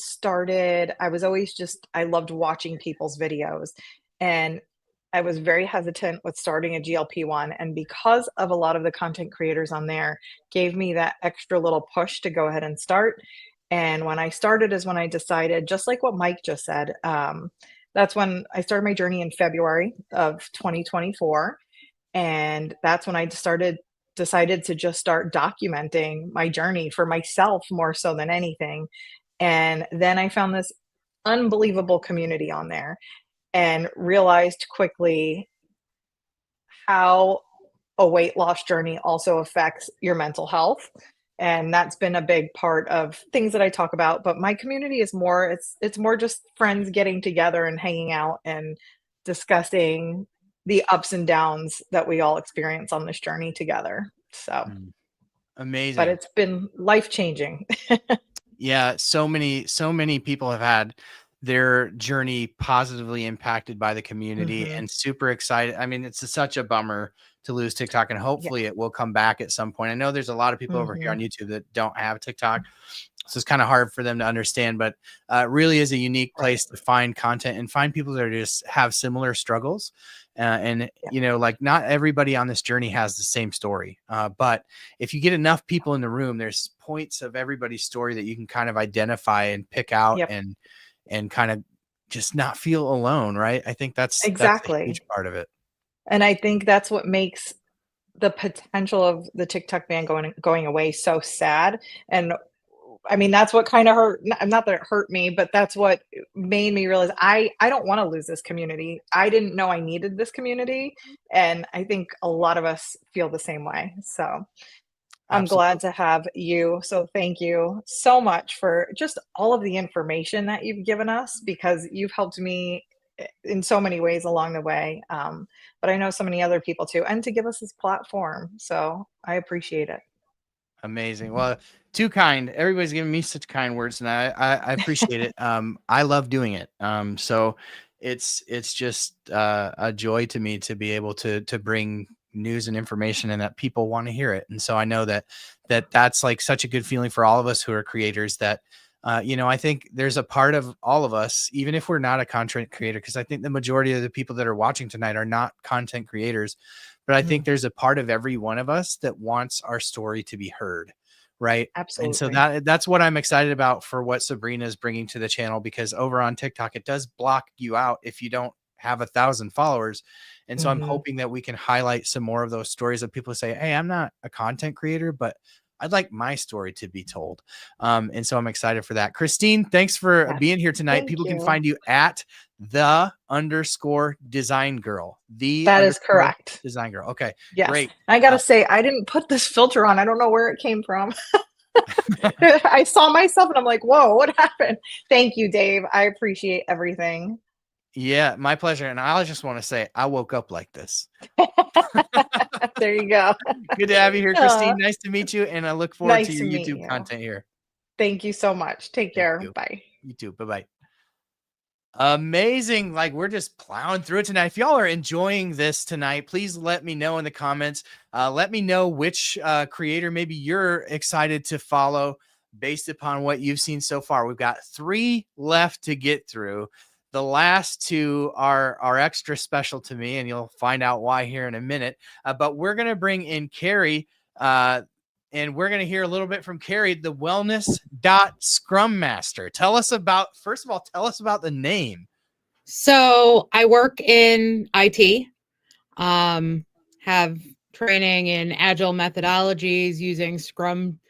was always just I loved watching people's videos, and I was very hesitant with starting a GLP-1, and because of a lot of the content creators on there gave me that extra little push to go ahead and start. And when I started is when I decided, just like what Mike just said, that's when I started my journey in February of 2024, and that's when I decided to just start documenting my journey for myself more so than anything. And then I found this unbelievable community on there and realized quickly how a weight loss journey also affects your mental health. And that's been a big part of things that I talk about. But my community is more, it's more just friends getting together and hanging out and discussing the ups and downs that we all experience on this journey together. So, Mm. but Amazing. it's been life changing. Yeah, so many people have had their journey positively impacted by the community Mhm. and super excited. I mean, it's such a bummer to lose TikTok, and Yeah. hopefully it will come back at some point. I know there's a lot of people over here on Mhm. YouTube that don't have TikTok, so it's kind of hard for them to understand, but it really is a unique Right. place to find content and find people that are just have similar struggles. And Yeah. you know, like not everybody on this journey has the same story, but if you get enough people in the room, there's points of everybody's story that you can kind of identify and pick out Yep. and kind of just not feel alone, right? I think that's a huge Exactly. part of it. And I think that's what makes the potential of the TikTok ban going away so sad. And I mean, that's what kind of hurt. Not that it hurt me, but that's what made me realize I don't want to lose this community. I didn't know I needed this community, and I think a lot of us feel the same way. So I'm glad Absolutely. to have you. So thank you so much for just all of the information that you've given us, because you've helped me in so many ways along the way. But I know so many other people too, and to give us this platform. So I appreciate it. Amazing. Well, too kind. Everybody's giving me such kind words, and I appreciate it. I love doing it. So it's just a joy to me to be able to bring news and information, and that people want to hear it. And so I know that's like such a good feeling for all of us who are creators. That you know, I think there's a part of all of us, even if we're not a content creator, because I think the majority of the people that are watching tonight are not content creators, but I think Mm, there's a part of every one of us that wants our story to be heard, right? And so absolutely. that's what I'm excited about for what Sabrina is bringing to the channel, because over on TikTok it does block you out if you don't have 1,000 followers. And so I'm Hmm. hoping that we can highlight some more of those stories of people say, hey, I'm not a content creator, but I'd like my story to be told. And so I'm excited for that. Christine, thanks for Yes. being here tonight. Thank People can you. find you at _design girl, the That is underscore correct. design girl. Okay, Yes. great. I gotta say, I didn't put this filter on. I don't know where it came from. I saw myself and I'm like, whoa, what happened? Thank you, Dave. I appreciate everything. Yeah, my pleasure. And I just want to say I woke up like this. There you go. Good to have you here, Aw, Christine. Nice to meet you. And I look forward to nice your to meet YouTube you. content here. Thank you so much. Take Thank care. you. Bye. You too. Bye bye. Amazing. Like we're just plowing through it tonight. If y'all are enjoying this tonight, please let me know in the comments. Let me know which creator maybe you're excited to follow based upon what you've seen so far. We've got 3 left to get through. The last 2 are extra special to me, and you'll find out why here in a minute. But we're gonna bring in Carrie. And we're going to hear a little bit from Carrie, the Wellness Scrum Master. First of all, tell us about the name. So I work in IT, have training in agile methodologies using Scrum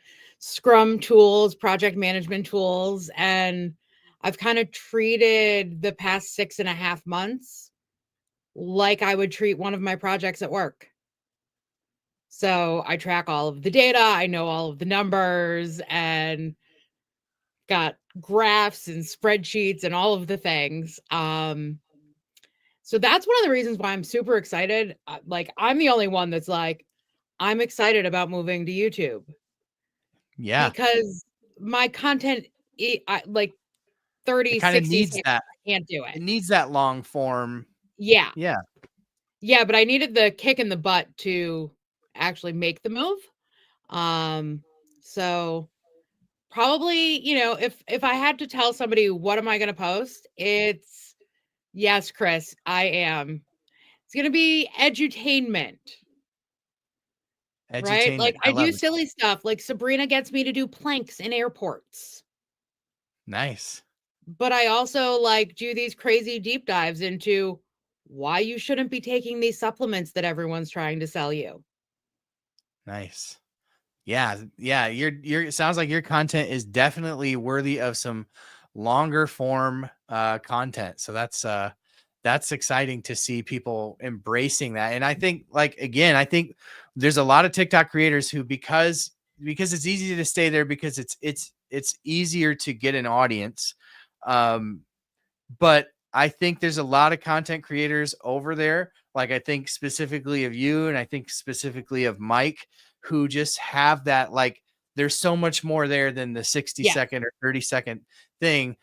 tools, project management tools, and I've kind of treated the past 6.5 months like I would treat one of my projects at work. So I track all of the data, I know all of the numbers, and got graphs and spreadsheets and all of the things. So that's one of the reasons why I'm super excited. Like, I'm the only one that's like, I'm excited about moving to YouTube. Yeah. Because my content, like 30, It kind of 60 needs seconds, that. I can't do it. It needs that long form. Yeah. Yeah. Yeah, but I needed the kick in the butt to actually make the move. So probably, if I had to tell somebody what am I going to post, it's yes, Chris, I am. It's going to be edutainment. Right? Like, I I love do it. silly stuff. Like, Sabrina gets me to do planks in airports. Nice. But I also like do these crazy deep dives into why you shouldn't be taking these supplements that everyone's trying to sell you. Nice. Yeah. Yeah. It sounds like your content is definitely worthy of some longer form content. So that's exciting to see people embracing that. And I think, like, again, I think there's a lot of TikTok creators who, because it's easy to stay there, because it's easier to get an audience. But I think there's a lot of content creators over there. Like, I think specifically of you, and I think specifically of Mike, who just have that, like, there's so much more there than the 60-second or 30-second thing.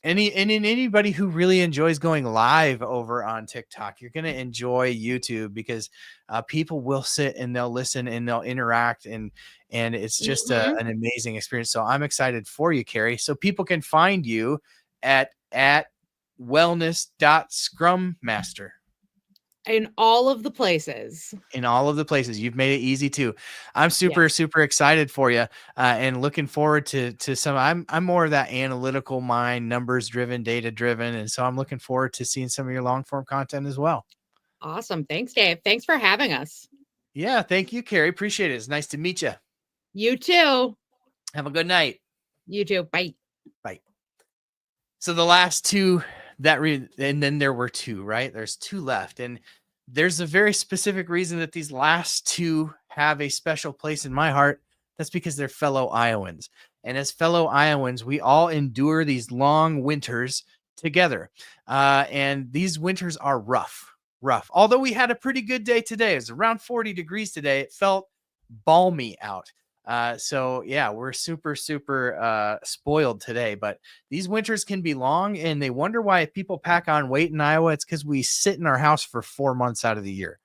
Anybody who really enjoys going live over on TikTok, you're going to enjoy YouTube, because people will sit and they'll listen and they'll interact, and it's just an amazing experience. So I'm excited for you, Carrie. So people can find you at wellness.scrummaster. In all of the places. You've made it easy too. I'm super excited for you, and looking forward to some. I'm more of that analytical mind, numbers driven, data driven, and so I'm looking forward to seeing some of your long form content as well. Awesome. Thanks, Dave. Thanks for having us. Yeah, thank you, Carrie. Appreciate it. It's nice to meet you. You too. Have a good night. You too. Bye. Bye. So the last two and then there were two, right? There's two left. And there's a very specific reason that these last two have a special place in my heart. That's because they're fellow Iowans. And as fellow Iowans, we all endure these long winters together. And these winters are rough. Although we had a pretty good day today. It was around 40 degrees today. It felt balmy out. So yeah, we're super spoiled today, but these winters can be long, and they wonder why people pack on weight in Iowa. It's because we sit in our house for 4 months out of the year.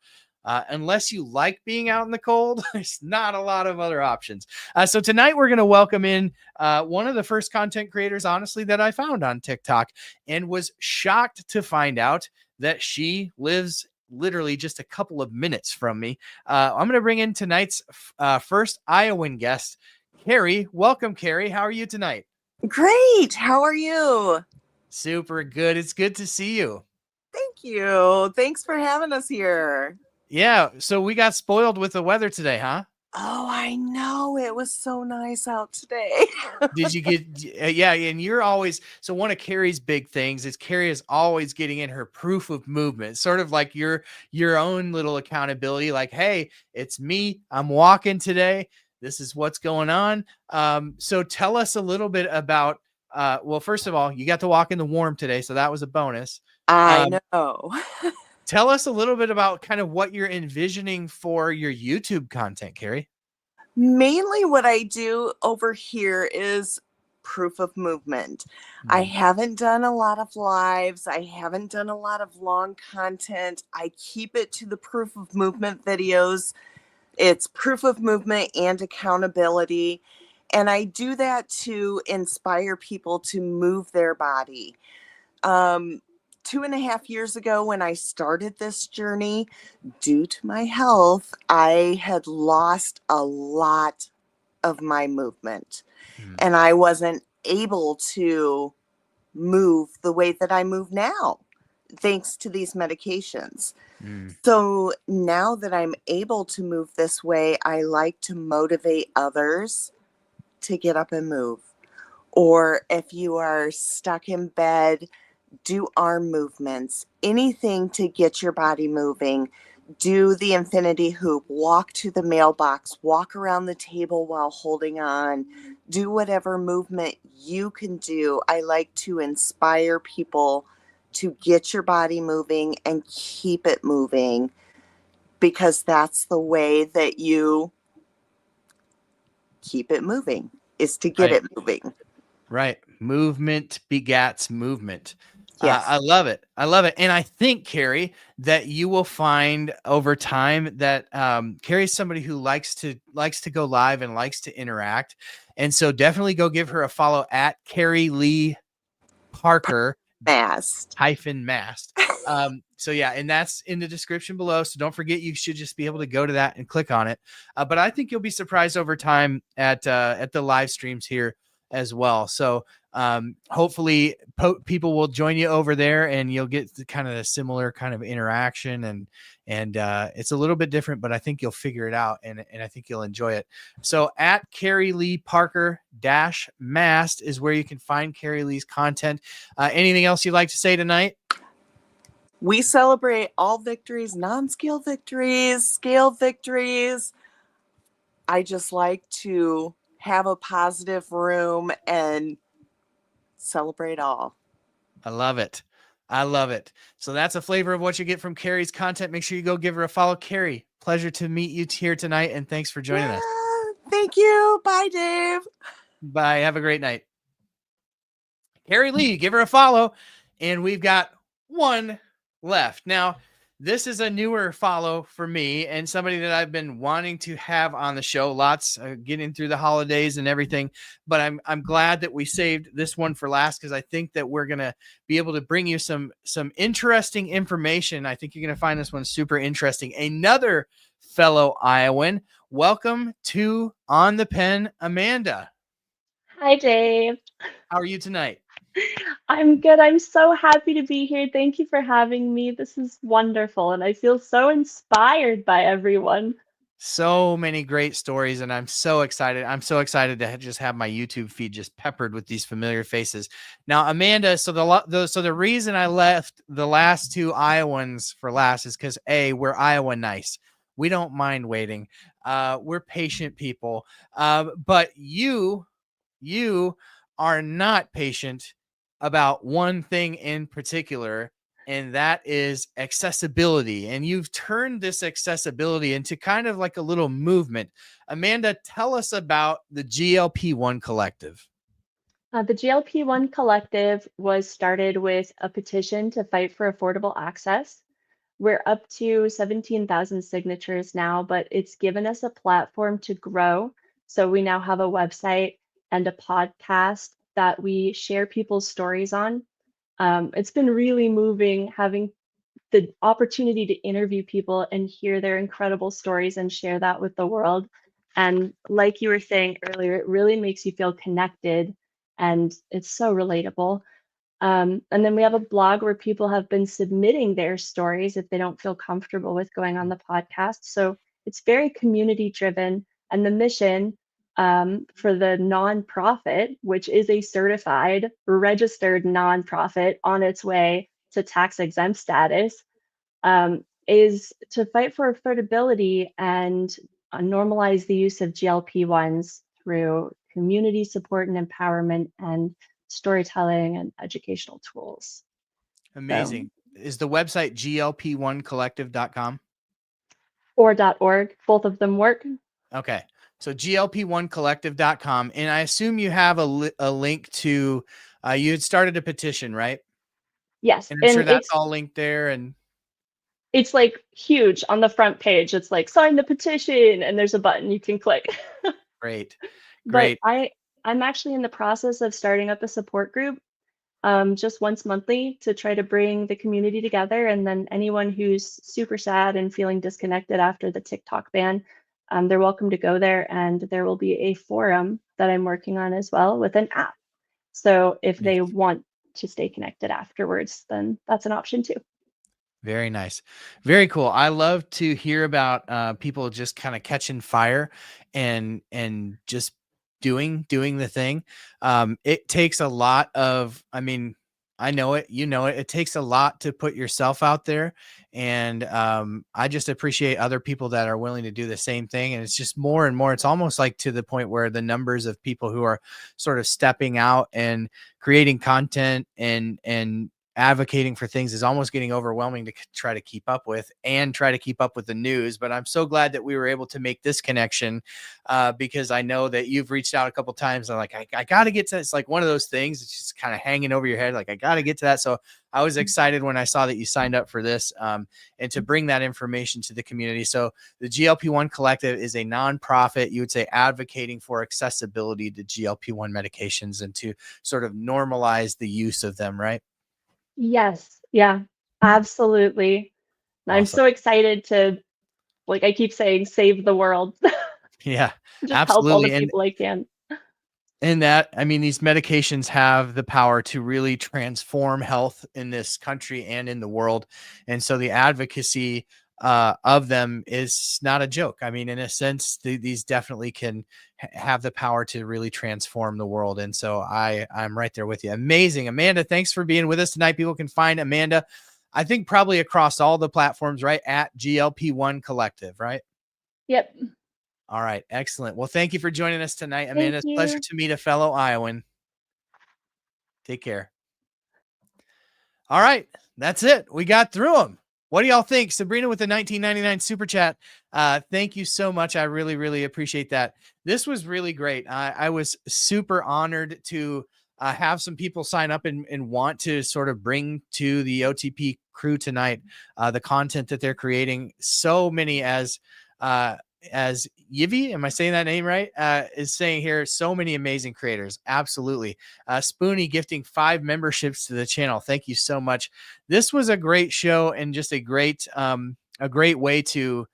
Unless you like being out in the cold, there's not a lot of other options. So tonight we're going to welcome in one of the first content creators, honestly, that I found on TikTok, and was shocked to find out that she lives literally just a couple of minutes from me. I'm going to bring in tonight's first Iowan guest, Carrie. Welcome, Carrie. How are you tonight? Great. How are you? Super good. It's good to see you. Thank you. Thanks for having us here. Yeah. So we got spoiled with the weather today, huh? Oh, I know. It was so nice out today. Did you get, yeah. And you're always, so one of Carrie's big things is Carrie is always getting in her proof of movement, sort of like your own little accountability. Like, hey, it's me. I'm walking today. This is what's going on. So tell us a little bit about, well, first of all, you got to walk in the warm today. So that was a bonus. I know. Tell us a little bit about kind of what you're envisioning for your YouTube content, Carrie. Mainly what I do over here is proof of movement. I haven't done a lot of lives. I haven't done a lot of long content. I keep it to the proof of movement videos. It's proof of movement and accountability. And I do that to inspire people to move their body. 2.5 years ago, when I started this journey, due to my health, I had lost a lot of my movement, and I wasn't able to move the way that I move now, thanks to these medications. So now that I'm able to move this way, I like to motivate others to get up and move. Or if you are stuck in bed, do arm movements, anything to get your body moving. Do the infinity hoop, walk to the mailbox, walk around the table while holding on, do whatever movement you can do. I like to inspire people to get your body moving and keep it moving, because that's the way that you keep it moving, is to get Right. it moving. Right. Movement begats movement. Yes. I love it. I love it. And I think, Carrie, that you will find over time that Carrie's somebody who likes to go live and likes to interact. And so definitely go give her a follow at Carrie Lee Parker Mast. -Mast. So yeah, and that's in the description below. So don't forget, you should just be able to go to that and click on it. But I think you'll be surprised over time at the live streams here as well. So hopefully people will join you over there, and you'll get the kind of a similar kind of interaction, and it's a little bit different, but I think you'll figure it out, and I think you'll enjoy it. So at Carrie Lee Parker -Mast is where you can find Carrie Lee's content. Anything else you'd like to say tonight? We celebrate all victories, non-scale victories, scale victories. I just like to have a positive room and celebrate all. I love it. I love it. So that's a flavor of what you get from Carrie's content. Make sure you go give her a follow. Carrie, pleasure to meet you here tonight, and thanks for joining us. Thank you. Bye, Dave. Bye. Have a great night. Carrie Lee, give her a follow. And we've got one left. Now, this is a newer follow for me, and somebody that I've been wanting to have on the show. Lots getting through the holidays and everything, but I'm glad that we saved this one for last, because I think that we're gonna be able to bring you some interesting information. I think you're gonna find this one super interesting. Another fellow Iowan. Welcome to On the Pen, Amanda. Hi, Dave. How are you tonight? I'm good. I'm so happy to be here. Thank you for having me. This is wonderful, and I feel so inspired by everyone. So many great stories, and I'm so excited. I'm so excited to just have my YouTube feed just peppered with these familiar faces. Now, Amanda, so the reason I left the last two Iowans for last is because we're Iowa nice. We don't mind waiting. We're patient people. But you are not patient about one thing in particular, and that is accessibility. And you've turned this accessibility into kind of like a little movement. Amanda, tell us about the GLP-1 Collective. The GLP-1 Collective was started with a petition to fight for affordable access. We're up to 17,000 signatures now, but it's given us a platform to grow. So we now have a website and a podcast that we share people's stories on. It's been really moving having the opportunity to interview people and hear their incredible stories and share that with the world. And like you were saying earlier, it really makes you feel connected, and it's so relatable. And then we have a blog where people have been submitting their stories if they don't feel comfortable with going on the podcast. So it's very community driven. And the mission for the nonprofit, which is a certified, registered nonprofit on its way to tax exempt status, is to fight for affordability and normalize the use of GLP-1s through community support and empowerment and storytelling and educational tools. Amazing. Is the website glp1collective.com? Or .org, both of them work. Okay. So glp1collective.com. And I assume you have a link to, you had started a petition, right? Yes. And I'm sure that's all linked there. And it's like huge on the front page. It's like sign the petition, and there's a button you can click. Great. But I'm actually in the process of starting up a support group just once monthly to try to bring the community together. And then anyone who's super sad and feeling disconnected after the TikTok ban, they're welcome to go there. And there will be a forum that I'm working on as well with an app. So if they want to stay connected afterwards, then that's an option too. Very nice. Very cool. I love to hear about people just kind of catching fire and just doing the thing. It takes a lot of, I mean, I know it, you know it. It takes a lot to put yourself out there. And I just appreciate other people that are willing to do the same thing. And it's just more and more, it's almost like to the point where the numbers of people who are sort of stepping out and creating content and advocating for things is almost getting overwhelming to try to keep up with the news. But I'm so glad that we were able to make this connection, because I know that you've reached out a couple times. I'm like, I got to get to, it's like one of those things. It's just kind of hanging over your head. Like, I got to get to that. So I was excited when I saw that you signed up for this, and to bring that information to the community. So the GLP-1 Collective is a nonprofit, you would say, advocating for accessibility to GLP-1 medications and to sort of normalize the use of them, right? Yes. Yeah, absolutely. And I'm Awesome. so excited to, like I keep saying, save the world. Yeah, Just help all the absolutely. people I can. And that, I mean, these medications have the power to really transform health in this country and in the world. And so the advocacy of them is not a joke. I mean, in a sense, these definitely can have the power to really transform the world. And so I'm right there with you. Amazing. Amanda, thanks for being with us tonight. People can find Amanda, I think, probably across all the platforms, right? At GLP-1 Collective, right? Yep. All right. Excellent. Well, thank you for joining us tonight, Amanda. It's a pleasure you. to meet a fellow Iowan. Take care. All right. That's it. We got through them. What do y'all think? Sabrina with the 1999 super chat. Thank you so much. I really, really appreciate that. This was really great. I was super honored to have some people sign up and want to sort of bring to the OTP crew tonight the content that they're creating. So many, as Yivi, am I saying that name right? Is saying here, so many amazing creators. Absolutely. Spoonie gifting 5 memberships to the channel. Thank you so much. This was a great show and just a great way to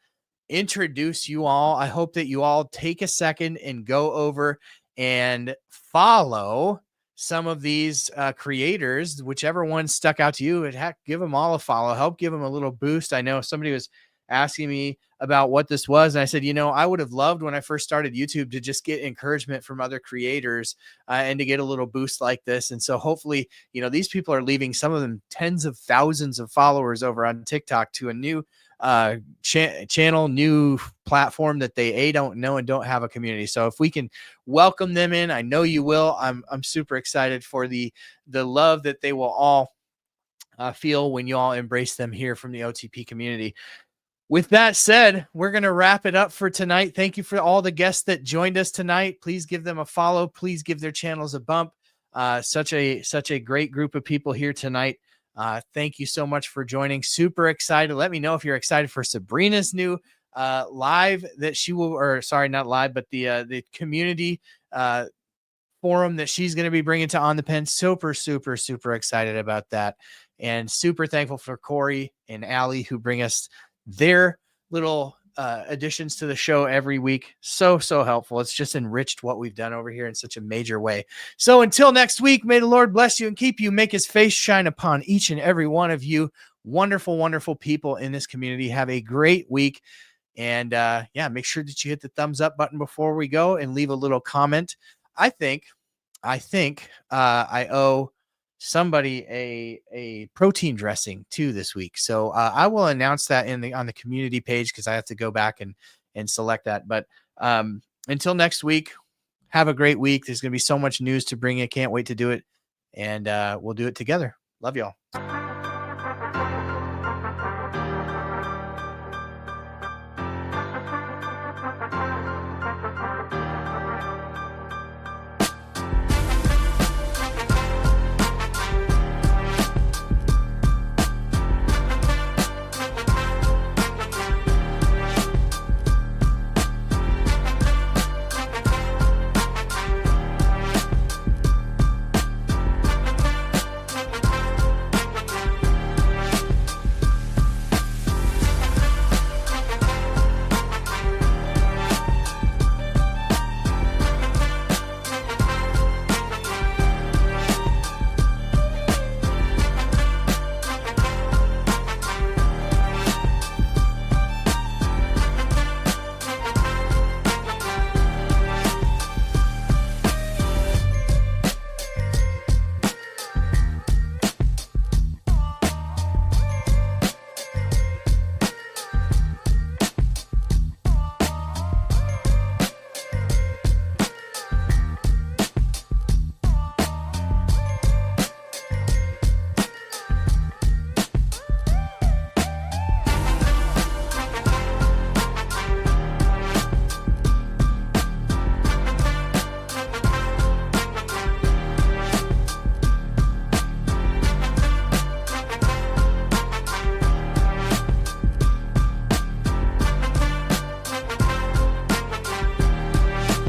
introduce you all. I hope that you all take a second and go over and follow some of these creators, whichever one stuck out to you. Heck, give them all a follow. Help give them a little boost. I know somebody was asking me about what this was, and I said, I would have loved when I first started YouTube to just get encouragement from other creators and to get a little boost like this. And so hopefully, these people are leaving, some of them tens of thousands of followers over on TikTok, to a new channel, new platform that they don't know and don't have a community. So if we can welcome them in, I know you will. I'm super excited for the love that they will all feel when you all embrace them here from the OTP community. With that said, we're going to wrap it up for tonight. Thank you for all the guests that joined us tonight. Please give them a follow. Please give their channels a bump. Such a great group of people here tonight. Thank you so much for joining. Super excited. Let me know if you're excited for Sabrina's new live that she will, or sorry, not live, but the community forum that she's going to be bringing to On the Pen. Super, super, super excited about that. And super thankful for Corey and Allie, who bring us their little additions to the show every week. So helpful. It's just enriched what we've done over here in such a major way. So until next week, may the Lord bless you and keep you, make his face shine upon each and every one of you. Wonderful, wonderful people in this community. Have a great week. And make sure that you hit the thumbs up button before we go and leave a little comment. I think I owe somebody a protein dressing too this week. So I will announce that on the community page, because I have to go back and select that. But until next week, have a great week. There's going to be so much news to bring you. Can't wait to do it. And we'll do it together. Love y'all.